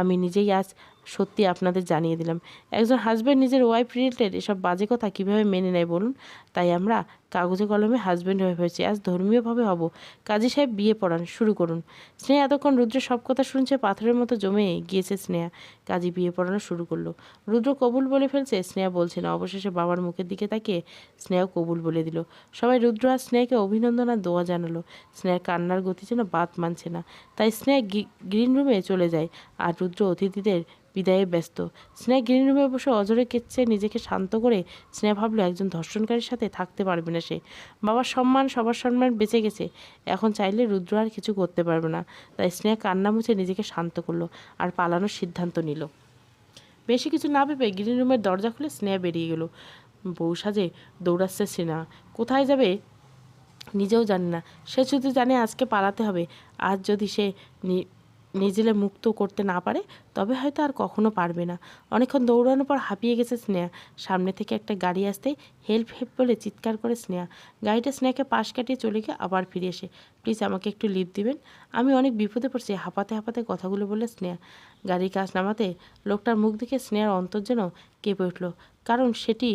আমি নিজেই আজ সত্যি আপনাদের জানিয়ে দিলাম। একজন হাজব্যান্ড নিজের ওয়াইফ রিলেটেড এসব বাজে কথা কীভাবে মেনে নেয় বলুন? তাই আমরা কাগজে কলমে হাজব্যান্ড হয়ে হয়েছি। আজ ধর্মীয়ভাবে হব। কাজী সাহেব, বিয়ে পড়ান শুরু করুন। স্নেহা এতক্ষণ রুদ্রের সব কথা শুনছে, পাথরের মতো জমে গিয়েছে স্নেহা। কাজী বিয়ে পড়ানো শুরু করলো। রুদ্র কবুল বলে ফেলছে, স্নেহা বলছে না। অবশেষে বাবার মুখের দিকে তাকিয়ে স্নেহা কবুল বলে দিল। সবাই রুদ্র আর স্নেহাকে অভিনন্দন আর দোয়া জানালো। স্নেহার কান্নার গতি যেন বাত মানছে না, তাই স্নেহা গ্রিন রুমে চলে যায়, আর রুদ্র অতিথিদের বিদায়ে ব্যস্ত। স্নেহা গ্রিন রুমে বসে অজরে কেচ্ছে নিজেকে শান্ত করে। স্নেহা ভাবলো, একজন ধর্ষণকারীর সাথে থাকতে পারবে না সে। বাবার সম্মান, সবার সম্মান বেঁচে গেছে, এখন চাইলে রুদ্র আর কিছু করতে পারবে না। তাই স্নেহা কান্না মুছে নিজেকে শান্ত করলো আর পালানোর সিদ্ধান্ত নিল। বেশি কিছু না ভেবে গ্রিন রুমের দরজা খুলে স্নেহা বেরিয়ে গেল। বউ সাজে দৌড়াচ্ছে স্নেহা। কোথায় যাবে নিজেও জানে না। সে শুধু জানে আজকে পালাতে হবে। আজ যদি সে নিজেলে মুক্ত করতে না পারে তবে হয়তো আর কখনো পারবে না। অনেকক্ষণ দৌড়ানোর পর হাঁপিয়ে গেছে স্নেহা। সামনে থেকে একটা গাড়ি আসতেই হেল্প হেল্প বলে চিৎকার করে স্নেহা। গাড়িটা স্নেহাকে পাশ কাটিয়ে চলে গিয়ে আবার ফিরে এসে, প্লিজ আমাকে একটু লিফট দিবেন, আমি অনেক বিপদে পড়ছি, হাঁপাতে হাঁপাতে কথাগুলো বললে স্নেহা। গাড়ির কাজ নামাতে লোকটার মুখ দেখে স্নেহার অন্তর যেন কেঁপে উঠল, কারণ সেটি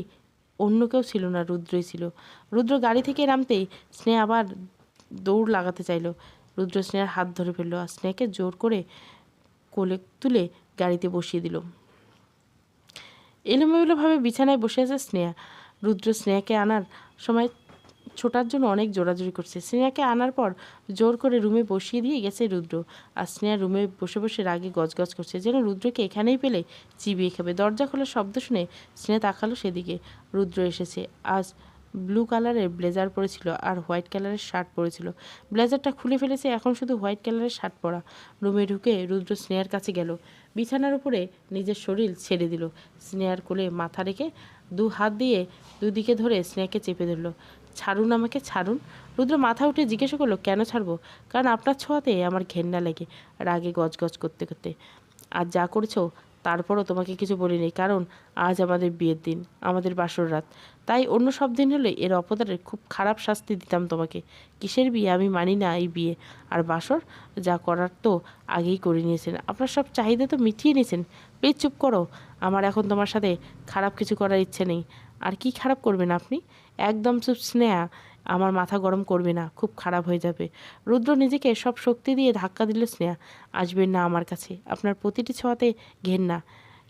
অন্য কেউ ছিল না, রুদ্রই ছিল। রুদ্র গাড়ি থেকে নামতেই স্নেহা আবার দৌড় লাগাতে চাইল। রুদ্র স্নেহার হাত ধরে ফেললো আর স্নেহাকে জোর করে কোলে তুলে গাড়িতে বসিয়ে দিল। এলোমেলোভাবে বিছানায় বসে আছে স্নেহা। রুদ্র স্নেহাকে আনার সময় ছোটার জন্য অনেক জোরাজোরি করছে। স্নেহাকে আনার পর জোর করে রুমে বসিয়ে দিয়ে গেছে রুদ্র। আর স্নেহা রুমে বসে বসে রাগে গজগজ করছে, যেন রুদ্রকে এখানেই পেলে চিবিয়ে খাবে। দরজা খোলার শব্দ শুনে স্নেহা তাকালো সেদিকে। রুদ্র এসেছে। আজ ব্লু কালারের ব্লেজার পরেছিল আর হোয়াইট কালারের শার্ট পরেছিল। ব্লেজারটা খুলে ফেলেছে, এখন শুধু হোয়াইট কালারের শার্ট পরা। রুমে ঢুকে রুদ্র স্নেহার কাছে গেল, বিছানার উপরে নিজের শরীর ছেড়ে দিল। স্নেহার কোলে মাথা রেখে দু হাত দিয়ে দুদিকে ধরে স্নেহাকে চেপে ধরল। ছাড়ুন আমাকে, ছাড়ুন। রুদ্র মাথা উঠে জিজ্ঞাসা করলো, কেন ছাড়বো? কারণ আপনার ছোঁয়াতে আমার ঘেন্না লাগে, রাগে গজগজ করতে করতে। আর যা করেছো তারপরও তোমাকে কিছু বলিনি, কারণ আজ আমাদের বিয়ের দিন, আমাদের বাসর রাত। তাই অন্য সব দিন হলে এর অপরাধের খুব খারাপ শাস্তি দিতাম তোমাকে। কিসের বিয়ে? আমি মানি না এই বিয়ে। আর বাসর যা করার তো আগেই করে নিয়েছেন, আপনার সব চাহিদা তো মিটিয়ে নিয়েছেন। প্লিজ চুপ করো, আমার এখন তোমার সাথে খারাপ কিছু করার ইচ্ছে নেই। আর কি খারাপ করবেন আপনি? একদম চুপ স্নেহা, আমার মাথা গরম করবে না, খুব খারাপ হয়ে যাবে। রুদ্র নিজেকে সব শক্তি দিয়ে ধাক্কা দিল। স্নেহা, আসবেন না আমার কাছে, আপনার প্রতিটি ছোঁয়াতে ঘেন্না।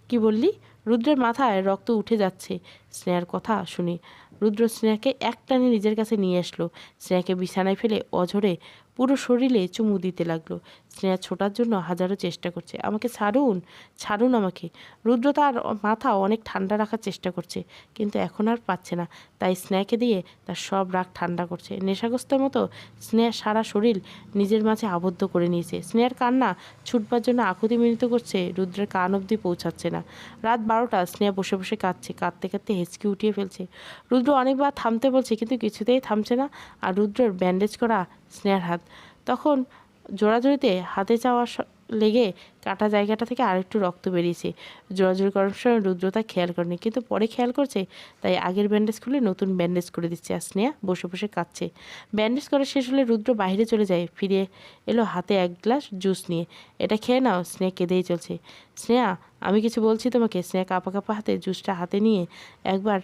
কি বললি? রুদ্রের মাথায় রক্ত উঠে যাচ্ছে স্নেহার কথা শুনে। রুদ্র স্নেহাকে একটানে নিজের কাছে নিয়ে আসলো। স্নেহাকে বিছানায় ফেলে অঝরে পুরো শরীরে চুমু দিতে লাগলো। স্নেহা ছোটার জন্য হাজারো চেষ্টা করছে, আমাকে ছাড়ুন, ছাড়ুন আমাকে। রুদ্র তার মাথা অনেক ঠান্ডা রাখার চেষ্টা করছে, কিন্তু এখন আর পাচ্ছে না। তাই স্নেহাকে দিয়ে তার সব রাগ ঠান্ডা করছে। নেশাগ্রস্তের মতো স্নেহার সারা শরীর নিজের মাঝে আবদ্ধ করে নিয়েছে। স্নেহার কান্না ছুটবার জন্য আকুতি মিনতি করছে, রুদ্রের কান অবধি পৌঁছাচ্ছে না। রাত 12টা, স্নেহা বসে বসে কাঁদছে, কাঁদতে কাঁদতে হেঁচকি উঠিয়ে ফেলছে। রুদ্র অনেকবার থামতে বলছে, কিন্তু কিছুতেই থামছে না। আর রুদ্রের ব্যান্ডেজ করা স্নেহার হাত তখন জোড়াজোড়িতে হাতে চাওয়া লেগে কাটা জায়গাটা থেকে আরেকটু রক্ত বেরিয়েছে। জোড়াজোড়ি করার সময় রুদ্র তা খেয়াল করেনি, কিন্তু পরে খেয়াল করছে, তাই আগের ব্যান্ডেজ খুলে নতুন ব্যান্ডেজ করে দিচ্ছে। আর স্নেহা বসে বসে কাঁদছে। ব্যান্ডেজ করা শেষ হলে রুদ্র বাইরে চলে যায়, ফিরে এলো হাতে এক গ্লাস জুস নিয়ে। এটা খেয়ে নাও। স্নেহা কেঁদেই চলছে। স্নেহা, আমি কিছু বলছি তোমাকে। স্নেহা কাঁপা কাঁপা হাতে জুসটা হাতে নিয়ে একবার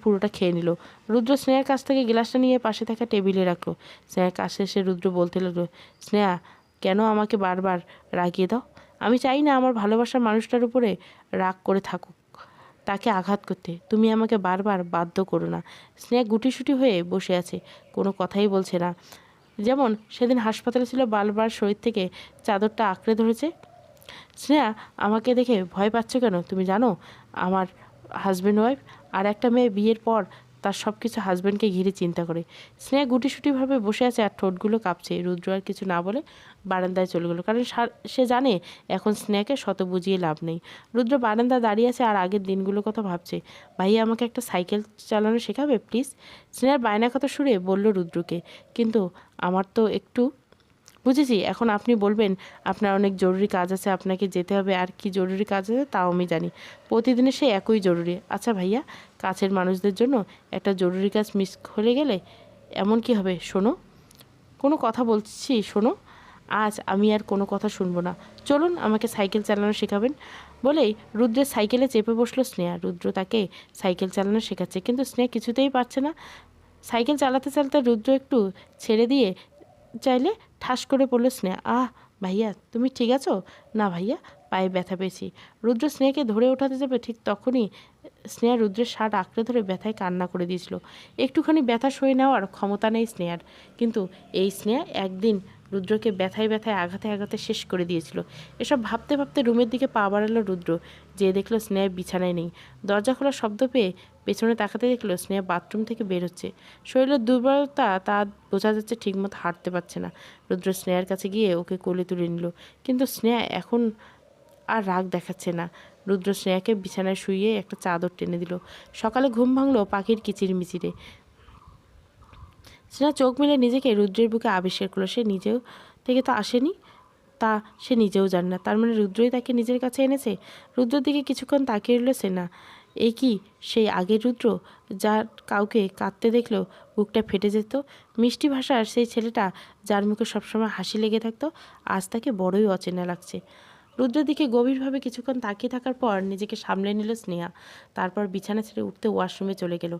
পুরোটা খেয়ে নিল। রুদ্র স্নেহার কাছ থেকে গ্লাসটা নিয়ে পাশে থাকা টেবিলে রাখলো। স্নেহার কাছে এসে রুদ্র বলতে লাগলো, স্নেহা, কেন আমাকে বারবার রাগিয়ে দাও? আমি চাই না আমার ভালোবাসার মানুষটার উপরে রাগ করে থাকুক, তাকে আঘাত করতে। তুমি আমাকে বারবার বাধ্য করো না। স্নেহা গুটিসুটি হয়ে বসে আছে, কোনো কথাই বলছে না। যেমন সেদিন হাসপাতালে ছিল, বারবার শরীর থেকে চাদরটা আঁকড়ে ধরেছে। স্নেহা, আমাকে দেখে ভয় পাচ্ছ কেন? তুমি জানো আমার হাজব্যান্ড ওয়াইফ, আর একটা মেয়ে বিয়ের পর তার সব কিছু হাজব্যান্ডকে ঘিরে চিন্তা করে। স্নেহা গুটিসুটিভাবে বসে আছে আর ঠোঁটগুলো কাঁপছে। রুদ্র আর কিছু না বলে বারান্দায় চলে গেলো, কারণ সে জানে এখন স্নেহাকে শত বুঝিয়ে লাভ নেই। রুদ্র বারান্দায় দাঁড়িয়ে আছে আর আগের দিনগুলোর কথা ভাবছে। ভাইয়া, আমাকে একটা সাইকেল চালানো শেখাবে প্লিজ? স্নেহার বায়না কথা শুনে বলল রুদ্রকে, কিন্তু আমার তো একটু বুঝেছি, এখন আপনি বলবেন আপনার অনেক জরুরি কাজ আছে, আপনাকে যেতে হবে। আর কি জরুরি কাজ আছে তাও আমি জানি, প্রতিদিনের সে একই জরুরি। আচ্ছা ভাইয়া, কাছের মানুষদের জন্য একটা জরুরি কাজ মিস হয়ে গেলে এমন কি হবে? শোনো, কোনো কথা বলছি, শোনো। আজ আমি আর কোনো কথা শুনবো না, চলুন আমাকে সাইকেল চালানো শেখাবেন। বলেই রুদ্রের সাইকেলে চেপে বসলো স্নেহা। রুদ্র তাকে সাইকেল চালানো শেখাচ্ছে, কিন্তু স্নেহা কিছুতেই পারছে না। সাইকেল চালাতে চালাতে রুদ্র একটু ছেড়ে দিয়ে চাইলে ঠাস করে পড়ল স্নেহা। ভাইয়া, তুমি ঠিক আছো? না ভাইয়া, পায়ে ব্যথা পেয়েছি। রুদ্র স্নেহাকে ধরে ওঠাতে যাবে, ঠিক তখনই স্নেহা রুদ্রের শার্ট আঁকড়ে ধরে ব্যথায় কান্না করে দিয়েছিল। একটুখানি ব্যথা সয়ে নেওয়ার ক্ষমতা নেই স্নেহার, কিন্তু এই স্নেহা একদিন রুদ্রকে ব্যথায় ব্যথায় আঘাতে আঘাতে শেষ করে দিয়েছিল। এসব ভাবতে ভাবতে রুমের দিকে পা বাড়ালো রুদ্র, যে দেখলো স্নেহা বিছানায় নেই। দরজা খোলার শব্দ পেয়ে পেছনে তাকাতে দেখলো স্নেহা বাথরুম থেকে বের হচ্ছে। শরীরের দুর্বলতা তা বোঝা যাচ্ছে, ঠিকমতো হাঁটতে পারছে না। রুদ্র স্নেহার কাছে গিয়ে ওকে কোলে তুলে নিল, কিন্তু স্নেহা এখন আর রাগ দেখাচ্ছে না। রুদ্র স্নেহাকে বিছানায় শুইয়ে একটা চাদর টেনে দিল। সকালে ঘুম ভাঙলো পাখির কিচিরমিচিরে। স্নেহা চোখ মেলে নিজেকে রুদ্রের বুকে আবিষ্কার করলো, সে নিজেও থেকে তো আসেনি। তা সে নিজেও জানে না। তার মানে রুদ্রই তাকে নিজের কাছে এনেছে। রুদ্রের দিকে কিছুক্ষণ তাকিয়ে রইল স্নেহা। এই কি সেই আগের রুদ্র, যার কাউকে কাঁদতে দেখলেও বুকটা ফেটে যেত? মিষ্টি ভাষার সেই ছেলেটা, যার মুখে সবসময় হাসি লেগে থাকতো, আজ তাকে বড়ই অচেনা লাগছে। রুদ্রের দিকে গভীরভাবে কিছুক্ষণ তাকিয়ে থাকার পর নিজেকে সামলে নিল স্নেহা। তারপর বিছানা ছেড়ে উঠতে ওয়াশরুমে চলে গেল।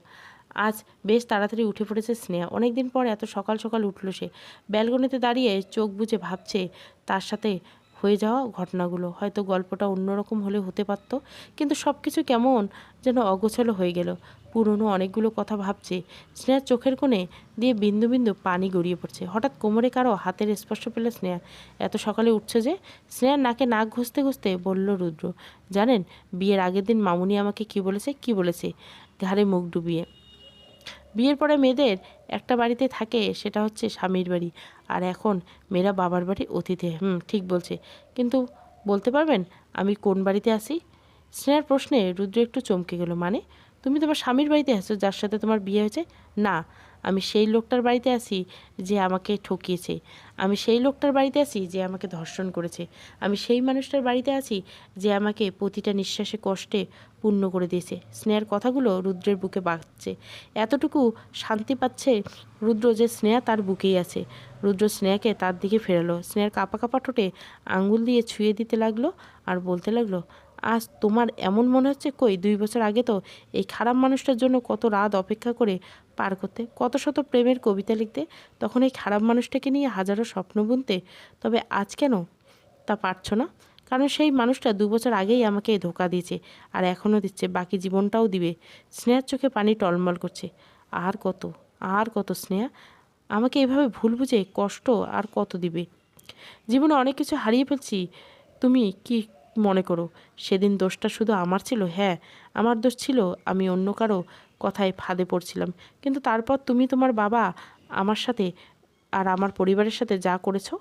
আজ বেশ তাড়াতাড়ি উঠে পড়েছে স্নেহা। অনেকদিন পর এত সকাল সকাল উঠল সে। ব্যালকনিতে দাঁড়িয়ে চোখ বুজে ভাবছে তার সাথে হয়ে যাওয়া ঘটনাগুলো। হয়তো গল্পটা অন্যরকম হলে হতে পারত, কিন্তু সব কিছু কেমন যেন অগোছালো হয়ে গেল। পুরনো অনেকগুলো কথা ভাবছে। স্নেহার চোখের কোণে দিয়ে বিন্দু বিন্দু পানি গড়িয়ে পড়ছে। হঠাৎ কোমরে কারো হাতের স্পর্শ পেল স্নেহা। এত সকালে উঠছে যে? স্নেহার নাকে নাক ঘষতে ঘষতে বলল রুদ্র, জানেন বিয়ের আগের দিন মামুনি আমাকে কি বলেছে? ঘাড়ে মুখ ডুবিয়ে, বিয়ের পরে মেয়েদের একটা বাড়িতে থাকে, সেটা হচ্ছে স্বামীর বাড়ি, আর এখন মেয়েরা বাবার বাড়ির অতিথি। ঠিক বলছে, কিন্তু বলতে পারবেন আমি কোন বাড়িতে আসি? স্নেহার প্রশ্নে রুদ্র একটু চমকে গেল। মানে তুমি তোমার স্বামীর বাড়িতে আসো, যার সাথে তোমার বিয়ে হয়েছে? না, আমি সেই লোকটার বাড়িতে আসি যে আমাকে ঠকিয়েছে। আমি সেই লোকটার বাড়িতে আছি যে আমাকে ধর্ষণ করেছে। আমি সেই মানুষটার বাড়িতে আছি যে আমাকে প্রতিটা নিঃশ্বাসে কষ্টে পূর্ণ করে দিয়েছে। স্নেহার কথাগুলো রুদ্রের বুকে বাজছে। এতটুকু শান্তি পাচ্ছে রুদ্র যে স্নেহা তার বুকেই আছে। রুদ্র স্নেহাকে তার দিকে ফেরালো। স্নেহার কাঁপা কাঁপা ঠোঁটে আঙ্গুল দিয়ে ছুঁয়ে দিতে লাগলো আর বলতে লাগলো, আজ তোমার এমন মনে হচ্ছে? কই 2 বছর আগে তো এই খারাপ মানুষটার জন্য কত রাত অপেক্ষা করে পার করতে, কত শত প্রেমের কবিতা লিখতে, তখন এই খারাপ মানুষটাকে নিয়ে হাজারো স্বপ্ন বুনতে। তবে আজ কেন তা পারছো না? কারণ সেই মানুষটা 2 বছর আগেই আমাকে ধোঁকা দিয়েছে, আর এখনও দিচ্ছে, বাকি জীবনটাও দিবে। স্নেহার চোখে পানি টলমল করছে। আর কত, আর কত স্নেহা? আমাকে এভাবে ভুল বুঝে কষ্ট আর কত দিবে? জীবনে অনেক কিছু হারিয়ে ফেলছি। তুমি কি মনে করো সেদিন দোষটা শুধু আমার ছিল? হ্যাঁ, আমার দোষ ছিল। আমি অন্য কারো কথায় ফাঁদে পড়ছিলাম। কিন্তু তারপর তুমি তোমার বাবা, আমার সাথে আর আমার পরিবারের সাথে যা করেছো,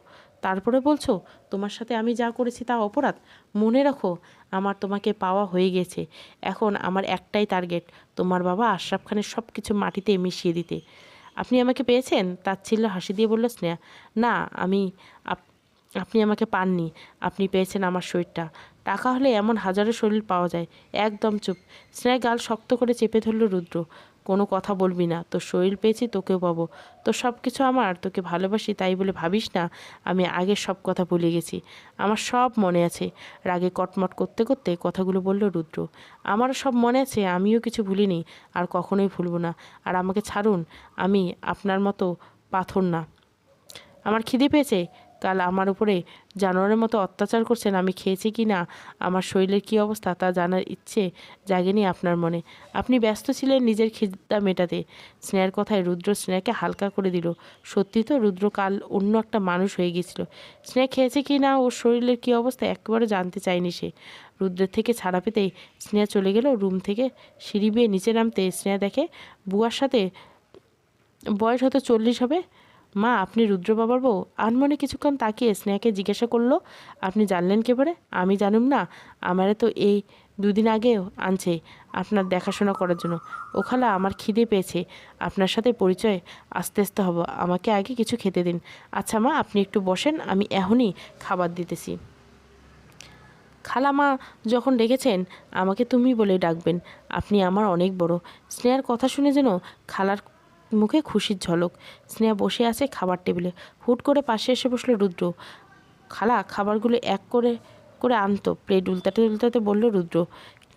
তারপরে বলছো তোমার সাথে আমি যা করেছি তা অপরাধ? মনে রাখো, আমার তোমাকে পাওয়া হয়ে গেছে। এখন আমার একটাই টার্গেট, তোমার বাবা আশরাফ খানের সব কিছু মাটিতে মিশিয়ে দিতে। আপনি আমাকে পেয়েছেন? তাচ্ছিল্য হাসি দিয়ে বলল স্নেহা। না, আপনি আমাকে পাননি। আপনি পেয়েছেন আমার শরীরটা। টাকা হলে এমন হাজারো শরীর পাওয়া যায়। একদম চুপ। স্নেহা গাল শক্ত করে চেপে ধরল রুদ্র। কোনো কথা বলবি না। তোর শরীর পেয়েছি, তোকেও পাবো। তোর সব কিছু আমার। তোকে ভালোবাসি, তাই বলে ভাবিস না আমি আগের সব কথা ভুলে গেছি। আমার সব মনে আছে। রাগে কটমট করতে করতে কথাগুলো বলল রুদ্র। আমারও সব মনে আছে, আমিও কিছু ভুলিনি, আর কখনোই ভুলবো না। আর আমাকে ছাড়ুন, আমি আপনার মতো পাথর না। আমার খিদে পেয়েছে। কাল আমার উপরে জানোয়ারের মতো অত্যাচার করছেন। আমি খেয়েছি কি না, আমার শরীরের কী অবস্থা, তা জানার ইচ্ছে জাগেনি আপনার মনে। আপনি ব্যস্ত ছিলেন নিজের খিদা মেটাতে। স্নেহার কথায় রুদ্র স্নেহাকে হালকা করে দিল। সত্যি তো, রুদ্র কাল অন্য একটা মানুষ হয়ে গিয়েছিল। স্নেহা খেয়েছে কি না, ওর শরীরের কী অবস্থা একেবারে জানতে চায়নি সে। রুদ্রের থেকে ছাড়া পেতেই স্নেহা চলে গেল রুম থেকে। সিঁড়ি বেয়ে নিচে নামতে স্নেহা দেখে বুয়ার সাথে, বয়স হয়তো 40 হবে। মা, আপনি রুদ্র বাবার বউ? আনমনে কিছুক্ষণ তাকিয়ে স্নেহাকে জিজ্ঞাসা করলো, আপনি জানলেন কেবারে? আমি জানুম না? আমারে তো এই 2 দিন আগেও আনছে আপনার দেখাশোনা করার জন্য। ও খালা, আমার খিদে পেয়েছে, আপনার সাথে পরিচয় আস্তে আস্তে হবো। আমাকে আগে কিছু খেতে দিন। আচ্ছা মা, আপনি একটু বসেন, আমি এখনই খাবার দিতেছি। খালামা যখন ডেকেছেন আমাকে তুমি বলে ডাকবেন। আপনি আমার অনেক বড়। স্নেহার কথা শুনে যেন খালার মুখে খুশির ঝলক। স্নেহা বসে আছে খাবার টেবিলে। হুট করে পাশে এসে বসলো রুদ্র। খালা খাবারগুলো এক করে করে আনতো। প্লেট উল্টাতে উল্টাতে বলল রুদ্র,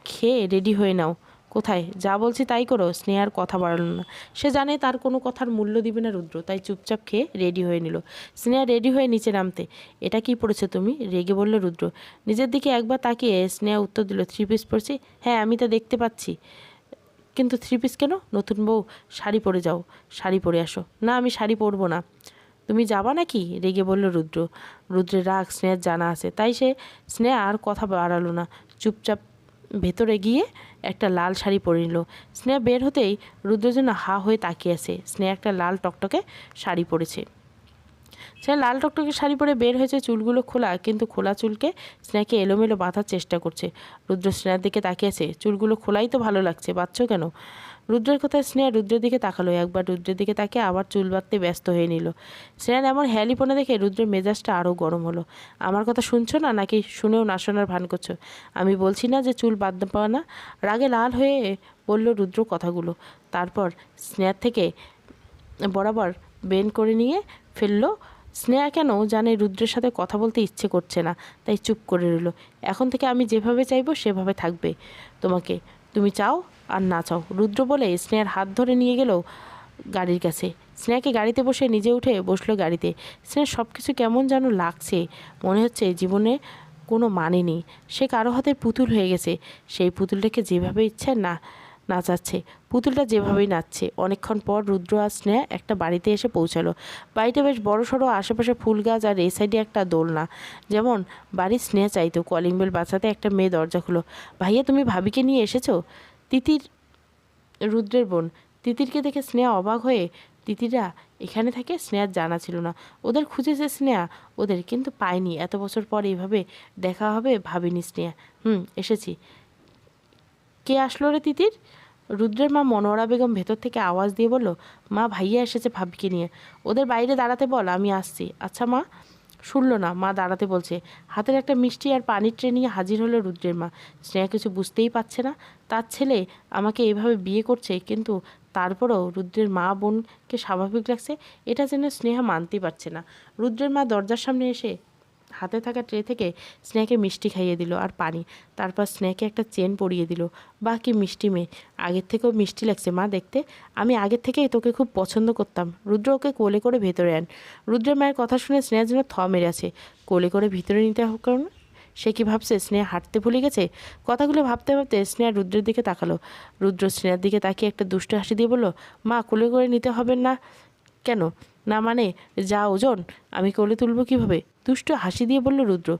খেয়ে রেডি হয়ে নাও। কোথায়? যা বলছি তাই করো। স্নেহার কথা বাড়ালো না। সে জানে তার কোনো কথার মূল্য দিবে না রুদ্র, তাই চুপচাপ খেয়ে রেডি হয়ে নিল। স্নেহা রেডি হয়ে নিচে নামতে, এটা কি পড়েছো তুমি? রেগে বলল রুদ্র। নিজের দিকে একবার তাকিয়ে স্নেহা উত্তর দিল, 3 পিস পরছি। হ্যাঁ, আমি তা দেখতে পাচ্ছি, কিন্তু 3 পিস কেন? নতুন বউ, শাড়ি পরে যাও, শাড়ি পরে আসো। না, আমি শাড়ি পরবো না। তুমি যাবা নাকি? রেগে বলল রুদ্র। রুদ্রের রাগ স্নেহার জানা আছে, তাই সে স্নেহা আর কথা বাড়ালো না। চুপচাপ ভেতরে গিয়ে একটা লাল শাড়ি পরে নিল। স্নেহা বের হতেই রুদ্র যেন হা হয়ে তাকিয়ে আছে। স্নেহা একটা লাল টকটকে শাড়ি পরেছে। সে লাল টকটকে শাড়ি পরে বের হয়েছে, চুলগুলো খোলা, কিন্তু খোলা চুলকে স্নেহাকে এলোমেলো বাঁধার চেষ্টা করছে। রুদ্র স্নেহার দিকে তাকিয়েছে। চুলগুলো খোলাই তো ভালো লাগছে, বাঁধছো কেন? রুদ্রের কথায় স্নেহা রুদ্রের দিকে তাকালো। একবার রুদ্রের দিকে তাকিয়ে আবার চুল বাঁধতে ব্যস্ত হয়ে নিল। স্নেহার এমন হেয়ালিপনা দেখে রুদ্রের মেজাজটা আরও গরম হলো। আমার কথা শুনছো না, নাকি শুনেও না শোনার ভান করছো? আমি বলছি না যে চুল বাঁধতে পাওয়া না? রাগে লাল হয়ে বলল রুদ্র কথাগুলো। তারপর স্নেহার থেকে বরাবর বেন করে নিয়ে ফেললো। স্নেহা কেন জানে রুদ্রের সাথে কথা বলতে ইচ্ছে করছে না, তাই চুপ করে রইল। এখন থেকে আমি যেভাবে চাইবো সেভাবে থাকবে তোমাকে, তুমি চাও আর না চাও। রুদ্র বলে স্নেহার হাত ধরে নিয়ে গেল গাড়ির কাছে। স্নেহাকে গাড়িতে বসে নিজে উঠে বসলো গাড়িতে। স্নেহার সব কিছু কেমন যেন লাগছে, মনে হচ্ছে জীবনে কোনো মানে নেই। সে কারো হাতের পুতুল হয়ে গেছে। সেই পুতুলটাকে যেভাবে ইচ্ছে না নাচাচ্ছে, পুতুলটা যেভাবেই নাচছে। অনেকক্ষণ পর রুদ্র আর স্নেহা একটা বাড়িতে এসে পৌঁছালো। বাড়িটা বেশ বড় সড়ো, আশেপাশে ফুল গাছ, আর এই সাইডে একটা দোলনা, যেমন বাড়ির স্নেহা চাইতো। কলিং বেল বাঁচাতে একটা মেয়ে দরজা খুলো। ভাইয়া, তুমি ভাবিকে নিয়ে এসেছো? তিতির, রুদ্রের বোন। তিতিরকে দেখে স্নেহা অবাক হয়ে, তিতিরা এখানে থাকে? স্নেহার জানা ছিল না। ওদের খুঁজেছে স্নেহা, ওদের কিন্তু পায়নি। এত বছর পর এইভাবে দেখা হবে ভাবিনি স্নেহা। এসেছি। কে আসলো রে তিতির? রুদ্রের মা মনোয়ারা বেগম ভেতর থেকে আওয়াজ দিয়ে বলল, মা, ভাইয়া এসেছে ভাবিকে নিয়ে। ওদের বাইরে দাঁড়াতে বল, আমি আসছি। আচ্ছা মা। শুনল না, মা দাঁড়াতে বলছে। হাতের একটা মিষ্টি আর পানির ট্রে নিয়ে হাজির হলো রুদ্রের মা। স্নেহা কিছু বুঝতেই পারছে না। তার ছেলে আমাকে এভাবে বিয়ে করছে, কিন্তু তারপরেও রুদ্রের মা বোনকে স্বাভাবিক লাগছে, এটা যেন স্নেহা মানতেই পারছে না। রুদ্রের মা দরজার সামনে এসে হাতে থাকা ট্রে থেকে স্নেহাকে মিষ্টি খাইয়ে দিল আর পানি। তারপর স্নেহাকে একটা চেন পরিয়ে দিল। বা কি মিষ্টি মেয়ে, আগের থেকেও মিষ্টি লাগছে মা দেখতে। আমি আগের থেকেই তোকে খুব পছন্দ করতাম। রুদ্র ওকে কোলে করে ভেতরে আন। রুদ্রের মায়ের কথা শুনে স্নেহার জন্য থ মেরে আছে। কোলে করে ভিতরে নিতে হোক কারণ সে কি ভাবছে স্নেহা হাঁটতে ভুলে গেছে? কথাগুলো ভাবতে ভাবতে স্নেহা রুদ্রের দিকে তাকালো। রুদ্র স্নেহার দিকে তাকিয়ে একটা দুষ্ট হাসি দিয়ে বলল, মা, কোলে করে নিতে হবে না কেন? না মানে, যা ওজন আমি কোলে তুলবো কীভাবে? দুষ্টু হাসি দিয়ে বলল রুদ্র।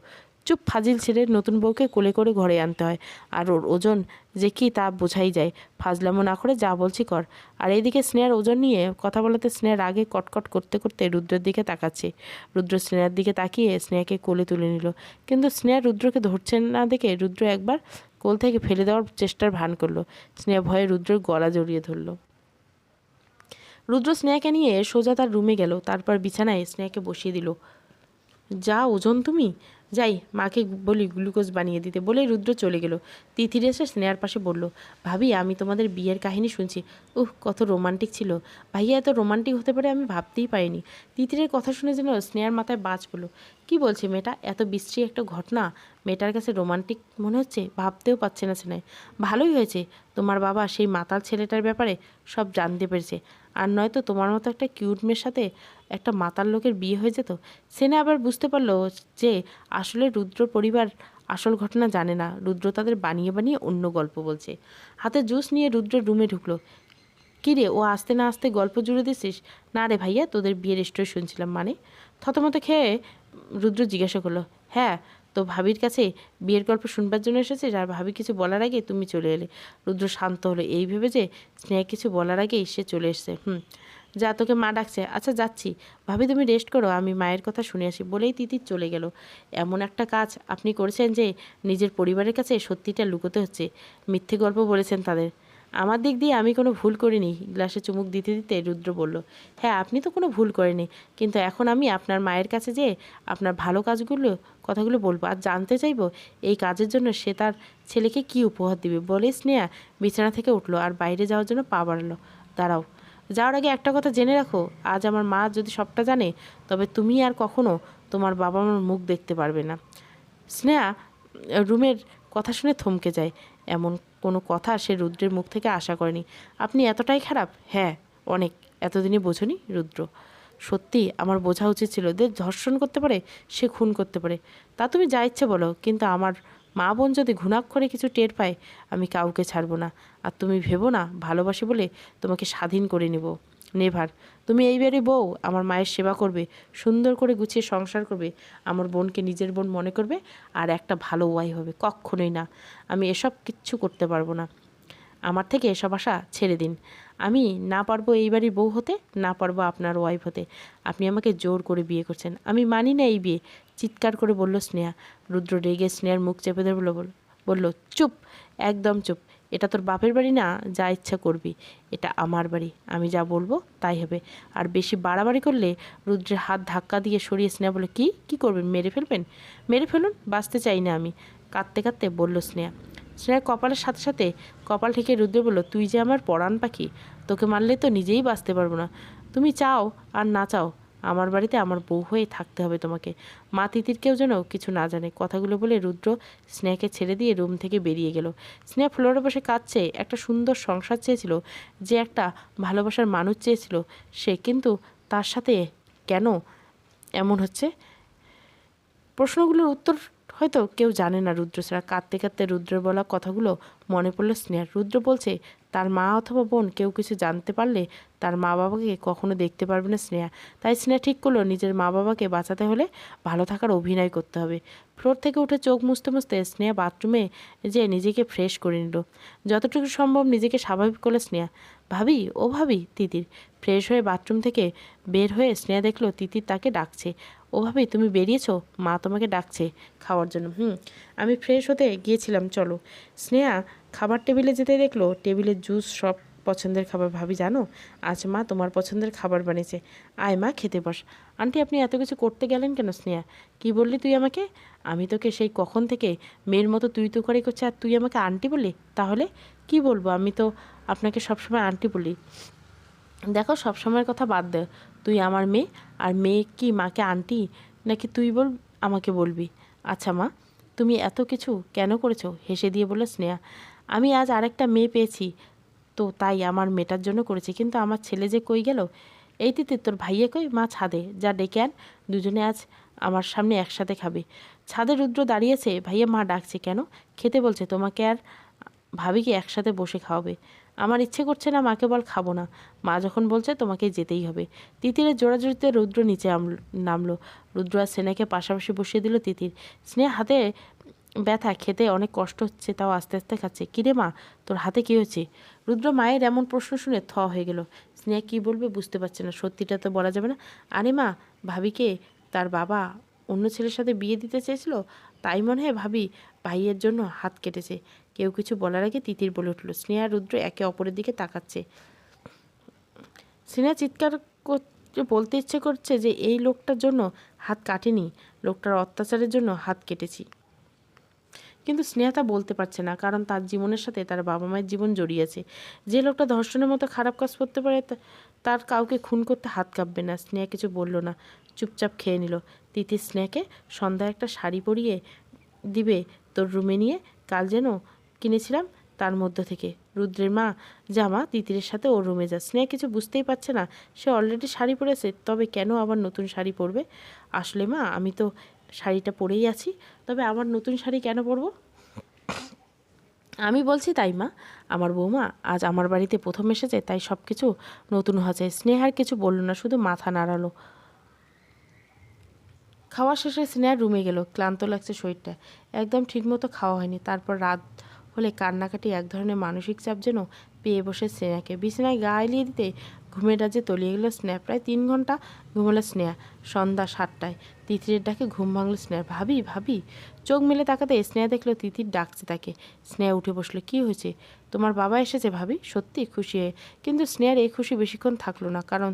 চুপ ফাজিল ছেড়ে, নতুন বউকে কোলে করে ঘরে আনতে হয়, আর ওর ওজন যে কি তা বোঝাই যায়। ফাজলামো না করে যা বলছি কর। আর এইদিকে স্নেহার ওজন নিয়ে কথা বলাতে স্নেহার আগে কটকট করতে করতে রুদ্রের দিকে তাকাচ্ছে। রুদ্র স্নেহার দিকে তাকিয়ে স্নেহাকে কোলে তুলে নিল, কিন্তু স্নেহা রুদ্রকে ধরছে না দেখে রুদ্র একবার কোল থেকে ফেলে দেওয়ার চেষ্টার ভান করলো। স্নেহা ভয়ে রুদ্রের গলা জড়িয়ে ধরল। রুদ্র স্নেহাকে নিয়ে সোজা তার রুমে গেল। তারপর বিছানায় স্নেহাকে বসিয়ে দিল। যা ওজন তুমি, যাই মাকে বলি গ্লুকোজ বানিয়ে দিতে, বলেই রুদ্র চলে গেল। তিথির এসে স্নেহার পাশে বলল, ভাবি, আমি তোমাদের বিয়ের কাহিনী শুনছি। কত রোমান্টিক ছিল। ভাইয়া এত রোমান্টিক হতে পারে আমি ভাবতেই পারিনি। তিথিরের কথা শুনে যেন স্নেহার মাথায় বাজ পড়ল। কি বলছে মেয়েটা? এত বিশ্রী একটা ঘটনা মেয়েটার কাছে রোমান্টিক মনে হচ্ছে? ভাবতেও পারছে না স্নেহ। ভালোই হয়েছে তোমার বাবা সেই মাতাল ছেলেটার ব্যাপারে সব জানতে পেরেছে, আর নয়তো তোমার মতো একটা কিউট মেয়ের সাথে একটা মাতাল লোকের বিয়ে হয়ে যেত। সেনা আবার বুঝতে পারলো যে আসলে রুদ্র পরিবার আসল ঘটনা জানে না। রুদ্র তাদের বানিয়ে বানিয়ে অন্য গল্প বলছে। হাতে জুস নিয়ে রুদ্রের রুমে ঢুকলো। কী রে, ও আসতে না আসতে গল্প জুড়ে দিছিস? না রে ভাইয়া, তোদের বিয়ের স্টোরি শুনছিলাম। মানে? থতমত খেয়ে রুদ্র জিজ্ঞাসা করলো। হ্যাঁ, তো ভাবির কাছে বিয়ের গল্প শুনবার জন্য এসেছিস, আর ভাবি কিছু বলার আগে তুমি চলে এলে। রুদ্র শান্ত হলো, এই ভেবে যে স্নেহা কিছু বলার আগেই সে চলে এসছে। যা, তোকে মা ডাকছে। আচ্ছা যাচ্ছি। ভাবি তুমি রেস্ট করো, আমি মায়ের কথা শুনে আসি, বলেই তিতির চলে গেল। এমন একটা কাজ আপনি করেছেন যে নিজের পরিবারের কাছে সত্যিটা লুকোতে হচ্ছে। মিথ্যে গল্প বলেছেন তাদের। আমার দিক দিয়ে আমি কোনো ভুল করিনি, গ্লাসে চুমুক দিতে দিতে রুদ্র বলল। হ্যাঁ, আপনি তো কোনো ভুল করেনি, কিন্তু এখন আমি আপনার মায়ের কাছে যেয়ে আপনার ভালো কথাগুলো বলবো, আর জানতে চাইবো এই কাজের জন্য সে তার ছেলেকে কি উপহার দিবে। বলে স্নেহা বিছানা থেকে উঠলো আর বাইরে যাওয়ার জন্য পা বাড়ালো। দাঁড়াও, যাওয়ার আগে একটা কথা জেনে রাখো, আজ আমার মা যদি সবটা জানে, তবে তুমি আর কখনো তোমার বাবা মার মুখ দেখতে পারবে না। স্নেহা রুমের কথা শুনে থমকে যায়। এমন কোনো কথা সে রুদ্রের মুখ থেকে আশা করেনি। আপনি এতটাই খারাপ? হ্যাঁ, অনেক। এতদিনে বোঝনি রুদ্র? সত্যি আমার বোঝা উচিত ছিল। যে ধর্ষণ করতে পারে সে খুন করতে পারে, তা তুমি যা ইচ্ছে বলো, কিন্তু আমার মা বোন যদি ঘুণাক্ষরে কিছু টের পায়, আমি কাউকে ছাড়বো না। আর তুমি ভেবো না ভালোবাসি বলে তোমাকে স্বাধীন করে নেব। নেভার। তুমি এইবারই বউ, আমার মায়ের সেবা করবে, সুন্দর করে গুছিয়ে সংসার করবে, আমার বোনকে নিজের বোন মনে করবে, আর একটা ভালো ওয়াই হবে। কক্ষণই না, আমি এসব কিচ্ছু করতে পারবো না। আমার থেকে এসব আশা ছেড়ে দিন। আমি না পারবো এই বাড়ির বউ হতে, না পারবো আপনার ওয়াইফ হতে। আপনি আমাকে জোর করে বিয়ে করছেন, আমি মানি না এই বিয়ে, চিৎকার করে বলল স্নেহা। রুদ্র রেগে স্নেহার মুখ চেপে ধরে বলল, চুপ, একদম চুপ। এটা তোর বাপের বাড়ি না, যা ইচ্ছা করবি। এটা আমার বাড়ি, আমি যা বলবো তাই হবে। আর বেশি বাড়াবাড়ি করলে রুদ্রের হাত ধাক্কা দিয়ে সরিয়ে স্নেহা বলে, কি করবেন, মেরে ফেলবেন? মেরে ফেলুন, বাঁচতে চাই না আমি, কাঁদতে কাঁদতে বলল স্নেহা। স্নেহা কপালের সাথে সাথে কপাল থেকে রুদ্র বলল, তুই যে আমার পরাণ পাখি, তোকে মারলে তো নিজেই বাঁচতে পারবো না। তুমি চাও আর না চাও, আমার বাড়িতে আমার বউ হয়ে থাকতে হবে তোমাকে। মা তিতিরকেও যেন কিছু না জানে। কথাগুলো বলে রুদ্র স্নেহাকে ছেড়ে দিয়ে রুম থেকে বেরিয়ে গেল। স্নেহা ফ্লোরে বসে কাঁদছে। একটা সুন্দর সংসার চেয়েছিল, যে একটা ভালোবাসার মানুষ চেয়েছিল সে, কিন্তু তার সাথে কেন এমন হচ্ছে? প্রশ্নগুলোর উত্তর হয়তো কেউ জানে না রুদ্র ছাড়া। কাঁদতে কাঁদতে রুদ্রের বলা কথাগুলো মনে পড়ল স্নেহার। রুদ্র বলছে, তার মা অথবা বোন কেউ কিছু জানতে পারলে তার মা বাবাকে কখনো দেখতে পারবে না স্নেহা। তাই স্নেহা ঠিক করলো, নিজের মা বাবাকে বাঁচাতে হলে ভালো থাকার অভিনয় করতে হবে। ফ্লোর থেকে উঠে চোখ মুছতে মুছতে স্নেহা বাথরুমে যেয়ে নিজেকে ফ্রেশ করে নিল। যতটুকু সম্ভব নিজেকে স্বাভাবিক করলো স্নেহা। ভাবি, ও ভাবি, তিতির। ফ্রেশ হয়ে বাথরুম থেকে বের হয়ে স্নেহা দেখলো তিতির তাকে ডাকছে। ও ভাবি, তুমি বেরিয়েছো? মা তোমাকে ডাকছে খাওয়ার জন্য। আমি ফ্রেশ হতে গিয়েছিলাম, চলো। স্নেহা খাবার টেবিলে যেতে দেখলো টেবিলে জুস, সব পছন্দের খাবার। ভাবি জানো, আজ মা তোমার পছন্দের খাবার বানিয়েছে, আয় মা খেতে বস। আন্টি, আপনি এত কিছু করতে গেলেন কেন? স্নেহা, কি বললি তুই আমাকে? আমি তোকে সেই কখন থেকে মেয়ের মতো তুই তো করে করছে, আর তুই আমাকে আন্টি বললি? তাহলে কি বলবো? আমি তো আপনাকে সবসময় আন্টি বলি। দেখো, সবসময়ের কথা বাদ দে। তুই আমার মেয়ে, আর মেয়ে কি মাকে আন্টি নাকি তুই আমাকে বলবি? আচ্ছা মা, তুমি এত কিছু কেন করেছো? হেসে দিয়ে বলল স্নেহা। আমি আজ আরেকটা মেয়ে পেয়েছি, তো তাই আমার মেয়েটার জন্য করেছি। কিন্তু আমার ছেলে যে কই গেল? এই তিতির, তোর ভাইয়ে কই? মা ছাদে, যা ডেকে আন, দুজনে আজ আমার সামনে একসাথে খাবে। ছাদে রুদ্র দাঁড়িয়েছে। ভাইয়া, মা ডাকছে কেন? খেতে বলছে, তোমাকে আর ভাবিকে একসাথে বসে খাওয়াবে। আমার ইচ্ছে করছে না, মাকে বল খাবো না। মা যখন বলছে তোমাকে যেতেই হবে। তিতিরের জোড়াজুড়িতে রুদ্র নিচে নামলো। রুদ্র আর স্নেহাকে পাশাপাশি বসিয়ে দিল তিতির। স্নেহা হাতে ব্যথা, খেতে অনেক কষ্ট হচ্ছে, তাও আস্তে আস্তে খাচ্ছে। কিরে মা, তোর হাতে কী হয়েছে? রুদ্র মায়ের এমন প্রশ্ন শুনে থ হয়ে গেল। স্নেহা কী বলবে বুঝতে পারছে না। সত্যিটা তো বলা যাবে না। আরে মা, ভাবিকে তার বাবা অন্য ছেলের সাথে বিয়ে দিতে চেয়েছিল, তাই মনে হয় ভাবি ভাইয়ের জন্য হাত কেটেছে। কেউ কিছু বলার আগে তিতির বলে উঠল। স্নেহা রুদ্র একে অপরের দিকে তাকাচ্ছে। স্নেহা চিৎকার বলতে ইচ্ছে করছে যে এই লোকটার জন্য হাত কাটেনি, লোকটার অত্যাচারের জন্য হাত কেটেছি। কিন্তু স্নেহা তা বলতে পারছে না, কারণ তার জীবনের সাথে তার বাবা মায়ের জীবন জড়িয়ে আছে। যে লোকটা ধর্ষণের মতো খারাপ কাজ করতে পারে, তার কাউকে খুন করতে হাত কাঁপবে না। স্নেহা কিছু বলল না, চুপচাপ খেয়ে নিল। তিতির স্নেহাকে সন্ধ্যায় একটা শাড়ি পরিয়ে দিবে তোর রুমে নিয়ে, কাল যেন কিনেছিলাম তার মধ্য থেকে। রুদ্রের মা জামা, তিতিরের সাথে ওর রুমে যা। স্নেহা কিছু বুঝতেই পারছে না। সে অলরেডি শাড়ি পরেছে, তবে কেন আবার নতুন শাড়ি পরবে? আসলে মা, আমি তো শাড়িটা পরেই আছি, তবে আমার নতুন শাড়ি কেন পরবো? আমি বলছি তাই মা, আমার বৌমা আজ আমার বাড়িতে প্রথম এসেছে, তাই সব কিছু নতুন হয়েছে। স্নেহার কিছু বলল না, শুধু মাথা নাড়ালো। খাওয়া শেষে স্নেহার রুমে গেল। ক্লান্ত লাগছে শরীরটা, একদম ঠিকমতো খাওয়া হয়নি। তারপর রাত হলে কান্নাকাটি, এক ধরনের মানসিক চাপ যেন পেয়ে বসে স্নেহাকে। বিছানায় গা এলিয়ে দিতে ঘুমের রাজ্যে তলিয়ে গেল স্নেহা। প্রায় 3 ঘন্টা ঘুমোলো স্নেহা। সন্ধ্যা 7টায় তিতিরের ডাকে ঘুম ভাঙল স্নেহা। ভাবি, ভাবি। চোখ মেলে তাকাতে স্নেহা দেখলো তিতির ডাকছে তাকে। স্নেহা উঠে বসলো। কি হয়েছে? তোমার বাবা এসেছে ভাবি? সত্যি খুশি হয়ে। কিন্তু স্নেহার এই খুশি বেশিক্ষণ থাকলো না, কারণ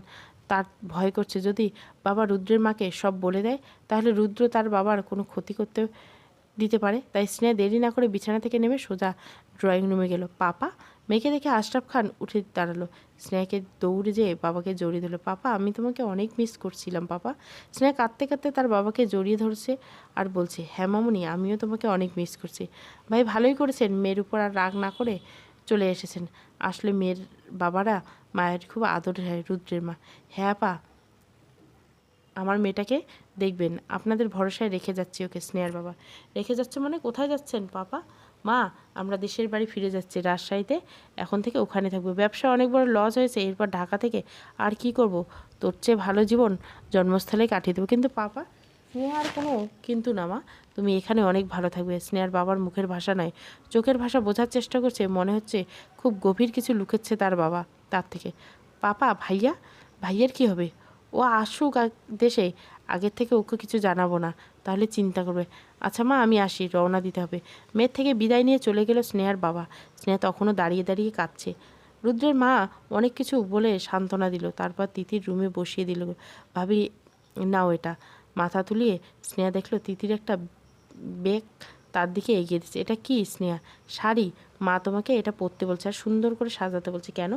তার ভয় করছে যদি বাবা রুদ্রের মাকে সব বলে দেয়, তাহলে রুদ্র তার বাবার কোনো ক্ষতি করতে দিতে পারে। তাই স্নেহা দেরি না করে বিছানা থেকে নেমে সোজা ড্রয়িং রুমে গেল। পাপা? মেয়েকে দেখে আশরাফ খান উঠে দাঁড়ালো। স্নেহাকে দৌড়ে যেয়ে বাবাকে জড়িয়ে দিল। পাপা, আমি তোমাকে অনেক মিস করছিলাম পাপা। স্নেহা কাঁদতে কাঁদতে তার বাবাকে জড়িয়ে ধরছে আর বলছে, হ্যাঁ মামুনি, আমিও তোমাকে অনেক মিস করছি। ভাই ভালোই করেছেন, মেয়ের উপর আর রাগ না করে চলে এসেছেন। আসলে মেয়ের বাবারা মায়ের খুব আদরের হয়, রুদ্রের মা। হ্যাঁ পা, আমার মেয়েটাকে দেখবেন, আপনাদের ভরসায় রেখে যাচ্ছি ওকে। স্নেহার বাবা, রেখে যাচ্ছে মানে কোথায় যাচ্ছেন পাপা? মা, আমরা দেশের বাড়ি ফিরে যাচ্ছি, রাজশাহীতে। এখন থেকে ওখানে থাকবো। ব্যবসা অনেক বড় লস হয়েছে, এরপর ঢাকা থেকে আর কি করব? তোর চেয়ে ভালো জীবন জন্মস্থলে কাটিয়ে দেবো। কিন্তু পাপা, স্নেহার কোনো কিন্তু না মা, তুমি এখানে অনেক ভালো থাকবে। স্নেহার বাবার মুখের ভাষা নয়, চোখের ভাষা বোঝার চেষ্টা করছে, মনে হচ্ছে খুব গভীর কিছু লুকোচ্ছে তার বাবা তার থেকে। পাপা, ভাইয়া, ভাইয়ার কি হবে? ও আসুক দেশে, আগের থেকে ওকে কিছু জানাবো না, তাহলে চিন্তা করবে। আচ্ছা মা, আমি আসি, রওনা দিতে হবে। মেয়ের থেকে বিদায় নিয়ে চলে গেল স্নেহার বাবা। স্নেহা তখনও দাঁড়িয়ে দাঁড়িয়ে কাঁদছে। রুদ্রের মা অনেক কিছু বলে সান্ত্বনা দিল, তারপর তিথির রুমে বসিয়ে দিল। ভাবি, নাও এটা। মাথা তুলিয়ে স্নেহা দেখলো তিথির একটা বেগ তার দিকে এগিয়ে দিচ্ছে। এটা কি স্নেহা? শাড়ি। মা তোমাকে এটা পরতে বলছে আর সুন্দর করে সাজাতে বলছে। কেন?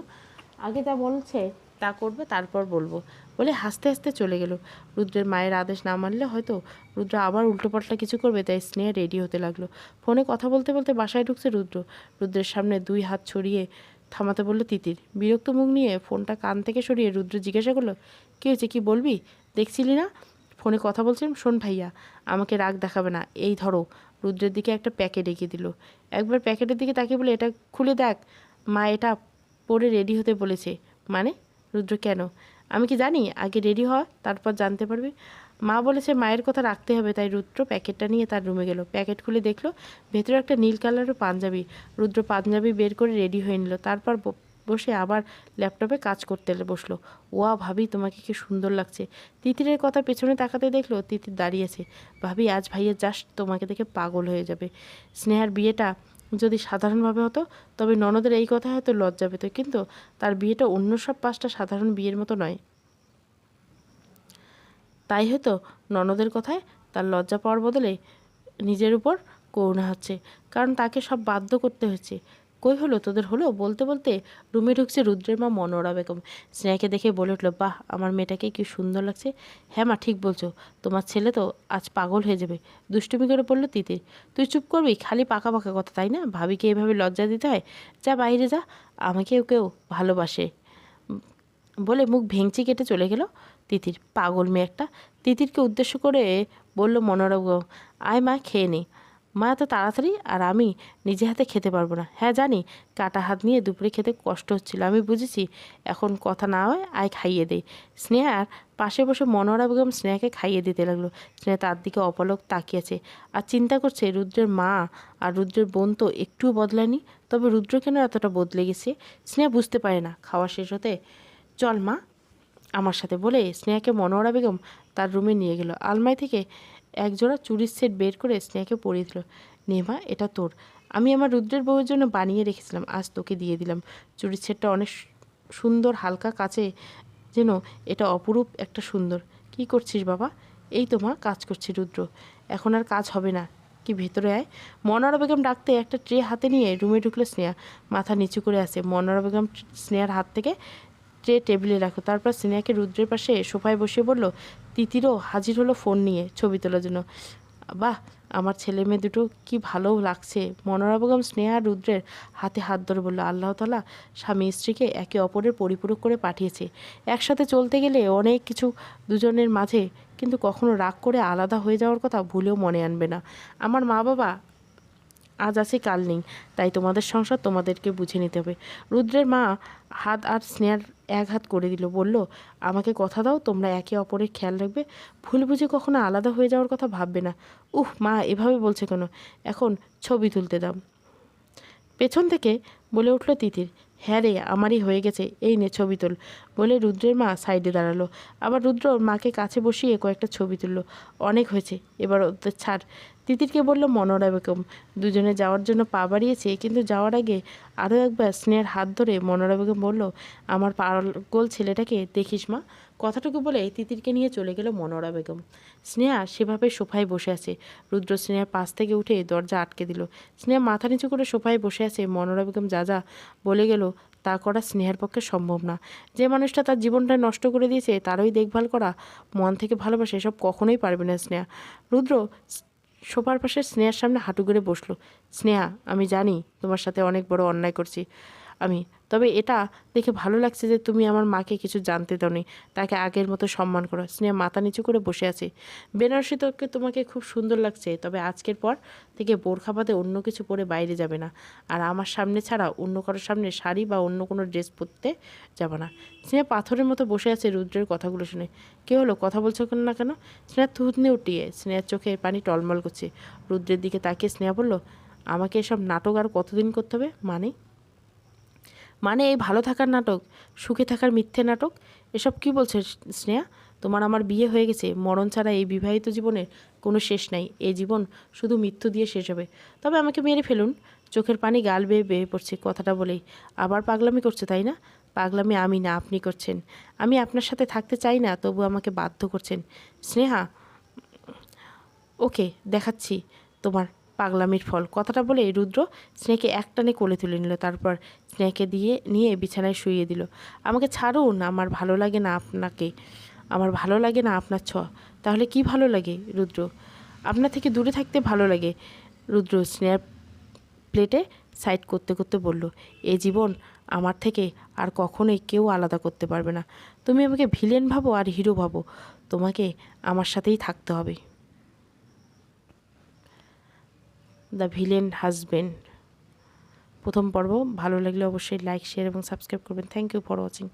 আগে যা বলছে তা করবে, তারপর বলবো, বলে হাসতে হাসতে চলে গেল। রুদ্রের মায়ের আদেশ না মানলে হয়তো রুদ্র আবার উল্টোপাল্টা কিছু করবে, তাই স্নেহা রেডি হতে লাগলো। ফোনে কথা বলতে বলতে বাসায় ঢুকছে রুদ্র। রুদ্রের সামনে দুই হাত ছড়িয়ে থামাতে বলল তিতির। বিরক্ত মুখ নিয়ে ফোনটা কান থেকে সরিয়ে রুদ্র জিজ্ঞাসা করলো, কী হয়েছে, কি বলবি? দেখছিলি না ফোনে কথা বলছিলাম। শোন ভাইয়া, আমাকে রাগ দেখাবে না, এই ধরো। রুদ্রের দিকে একটা প্যাকেট এগিয়ে দিল। একবার প্যাকেটের দিকে তাকিয়ে বলে, এটা খুলে দেখ। মা এটা পরে রেডি হতে বলেছে। মানে? রুদ্র, কেন? আমি কি জানি? আগে রেডি হওয়া, তারপর জানতে পারবি। মা বলেছে মায়ের কথা রাখতে হবে, তাই রুদ্র প্যাকেটটা নিয়ে তার রুমে গেল। প্যাকেট খুলে দেখলো ভেতরে একটা নীল কালারের পাঞ্জাবি। রুদ্র পাঞ্জাবি বের করে রেডি হয়ে নিল, তারপর বসে আবার ল্যাপটপে কাজ করতে বসলো। ওয়া ভাবি, তোমাকে কি সুন্দর লাগছে। তিতিরের কথা পেছনে তাকাতে দেখলো তিতির দাঁড়িয়েছে। ভাবি, আজ ভাইয়া জাস্ট তোমাকে দেখে পাগল হয়ে যাবে। স্নেহার বিয়েটা যদি সাধারণভাবে হতো তবে ননদের এই কথা হয়তো লজ্জা পেত, কিন্তু তার বিয়েটা অন্য সব 5টা সাধারণ বিয়ের মতো নয়। তাই হয়তো ননদের কথায় তার লজ্জা পাওয়ার বদলে নিজের উপর করুণা হচ্ছে, কারণ তাকে সব বাধ্য করতে হয়েছে। কই হলো তোদের? হলো? বলতে বলতে রুমে ঢুকছে রুদ্রের মা মনোরা বেগম। স্নেহাকে দেখে বলে উঠলো, বাহ, আমার মেয়েটাকে কি সুন্দর লাগছে। হ্যাঁ মা, ঠিক বলছো, তোমার ছেলে তো আজ পাগল হয়ে যাবে। দুষ্টুমি করে বলল তিতির। তুই চুপ করবি? খালি পাকা পাকা কথা, তাই না? ভাবিকে এভাবে লজ্জা দিতে হয়? যা বাইরে যা, আমাকেও কেউ ভালোবাসে বলে মুখ ভেঙচি কেটে চলে গেল তিতির। পাগল মেয়ে একটা। তিতিরকে উদ্দেশ্য করে বলল মনোরা বেগম, আয় মা, খেয়ে নে। মা, এত তাড়াতাড়ি? আর আমি নিজে হাতে খেতে পারবো না। হ্যাঁ জানি, কাটা হাত নিয়ে দুপুরে খেতে কষ্ট হচ্ছিল, আমি বুঝেছি। এখন কথা না হয় আয় খাইয়ে দেই। স্নেহার পাশে বসে মনোরা বেগম স্নেহাকে খাইয়ে দিতে লাগলো। স্নেহা তার দিকে অপলক তাকিয়েছে আর চিন্তা করছে, রুদ্রের মা আর রুদ্রের বোন তো একটুও বদলায়নি, তবে রুদ্র কেন এতটা বদলে গেছে স্নেহা বুঝতে পারে না। খাওয়া শেষ হতে, চল মা আমার সাথে, বলে স্নেহাকে মনোহরা বেগম তার রুমে নিয়ে গেল। আলমারি থেকে একজোড়া চুড়ির সেট বের করে স্নেহাকে পরিয়ে দিল। নে মা, এটা তোর। আমি আমার রুদ্রের বউয়ের জন্য বানিয়ে রেখেছিলাম, আজ তোকে দিয়ে দিলাম। চুড়ির সেটটা অনেক সুন্দর, হালকা কাচে যেন এটা অপরূপ একটা সুন্দর। কি করছিস বাবা? এই তো মা, কাজ করছি। রুদ্র, এখন আর কাজ হবে না, কি ভেতরে আয়। মনোয়ারা বেগম ডাকতে একটা ট্রে হাতে নিয়ে রুমে ঢুকলো স্নেহা। মাথা নিচু করে আছে। মনোয়ারা বেগম স্নেহার হাত থেকে ট্রে টেবিলে রাখো, তারপর স্নেহাকে রুদ্রের পাশে সোফায় বসিয়ে বলল। তিতিরও হাজির হলো ফোন নিয়ে ছবি তোলার জন্য। বাহ, আমার ছেলে মেয়ে দুটো কি ভালো লাগছে। মনোরা বেগম স্নেহা আর রুদ্রের হাতে হাত ধরে বলল, আল্লাহ তাআলা স্বামী স্ত্রীকে একে অপরের পরিপূরক করে পাঠিয়েছে। একসাথে চলতে গেলে অনেক কিছু দুজনের মাঝে, কিন্তু কখনো রাগ করে আলাদা হয়ে যাওয়ার কথা ভুলেও মনে আনবে না। আমার মা বাবা আজ আছে কাল নেই, তাই তোমাদের সংসার তোমাদেরকে বুঝে নিতে হবে। রুদ্রের মা হাত আর স্নেহার এক হাত করে দিল, বলল, আমাকে কথা দাও তোমরা একে অপরের খেয়াল রাখবে, ভুল বুঝে কখনো আলাদা হয়ে যাওয়ার কথা ভাববে না। মা এভাবে বলছে কেন? এখন ছবি তুলতে দাও। পেছন থেকে বলে উঠল তিতির। হ্যাঁ রে, আমারই হয়ে গেছে, এই নে ছবি তোল, বলে রুদ্রের মা সাইডে দাঁড়ালো। আবার রুদ্র মাকে কাছে বসিয়ে কয়েকটা ছবি তুললো। অনেক হয়েছে, এবার ওদের ছাড়। তিতিরকে বলল মনোরা বেগম। দুজনে যাওয়ার জন্য পা বাড়িয়েছে, কিন্তু যাওয়ার আগে আরও একবার স্নেহের হাত ধরে মনোরা বেগম বলল, আমার পাগল ছেলেটাকে দেখিস মা। কথাটুকু বলে তিতিরকে নিয়ে চলে গেল মনোরা বেগম। স্নেহা সেভাবে সোফায় বসে আছে। রুদ্র স্নেহার পাশ থেকে উঠে দরজা আটকে দিল। স্নেহা মাথা নিচু করে সোফায় বসে আছে। মনোরা বেগম যা যা বলে গেল তা করা স্নেহার পক্ষে সম্ভব না। যে মানুষটা তার জীবনটা নষ্ট করে দিয়েছে তারই দেখভাল করা, মন থেকে ভালোবাসে, এসব কখনোই পারবে না স্নেহা। রুদ্র সোফার পাশে স্নেহার সামনে হাঁটু গেড়ে বসলো। স্নেহা, আমি জানি তোমার সাথে অনেক বড় অন্যায় করছি, আমি। তবে এটা দেখে ভালো লাগছে যে তুমি আমার মাকে কিছু জানতে দাওনি, তাকে আগের মতো সম্মান করো। স্নেহা মাথা নিচু করে বসে আছে। বেনারসি তোকে তোমাকে খুব সুন্দর লাগছে, তবে আজকের পর থেকে বোরখা বাদে অন্য কিছু পরে বাইরে যাবে না, আর আমার সামনে ছাড়া অন্য কারোর সামনে শাড়ি বা অন্য কোনো ড্রেস পরতে যাবে না। স্নেহা পাথরের মতো বসে আছে রুদ্রের কথাগুলো শুনে। কে হলো, কথা বলছো না কেন? স্নেহা থুতনে উঠিয়ে, স্নেহার চোখে পানি টলমল করছে। রুদ্রের দিকে তাকিয়ে স্নেহা বলল, আমাকে এসব নাটক আর কতদিন করতে হবে? মানে এই ভালো থাকার নাটক, সুখে থাকার মিথ্যে নাটক, এসব কি বলছে স্নেহা? তোমার আমার বিয়ে হয়ে গেছে, মরণ ছাড়া এই বিবাহিত জীবনের কোনো শেষ নাই। এই জীবন শুধু মৃত্যু দিয়ে শেষ হবে। তবে আমাকে মেরে ফেলুন। চোখের পানি গাল বেয়ে বেয়ে পড়ছে কথাটা বলেই। আবার পাগলামি করছে তাই না? পাগলামি আমি না, আপনি করছেন। আমি আপনার সাথে থাকতে চাই না, তবু আমাকে বাধ্য করছেন। স্নেহা, ওকে দেখাচ্ছি তোমার পাগলামির ফল। কথাটা বলে রুদ্র স্নেহকে একটানে কোলে তুলে নিল, তারপর স্নেহকে নিয়ে বিছানায় শুইয়ে দিল। আমাকে ছাড়ুন, আমার ভালো লাগে না আপনাকে, আমার ভালো লাগে না আপনার ছোঁয়া। তাহলে কি ভালো লাগে রুদ্র? আপনার থেকে দূরে থাকতে ভালো লাগে। রুদ্র স্নেহার প্লেটে সাইড করতে করতে বলল, এ জীবন আমার থেকে আর কখনোই কেউ আলাদা করতে পারবে না। তুমি আমাকে ভিলেন ভাবো আর হিরো ভাবো, তোমাকে আমার সাথেই থাকতে হবে। দ্য ভিলেন হাজবেন্ড, প্রথম পর্ব। ভালো লাগলে অবশ্যই লাইক, শেয়ার এবং সাবস্ক্রাইব করবেন। Thank you for watching.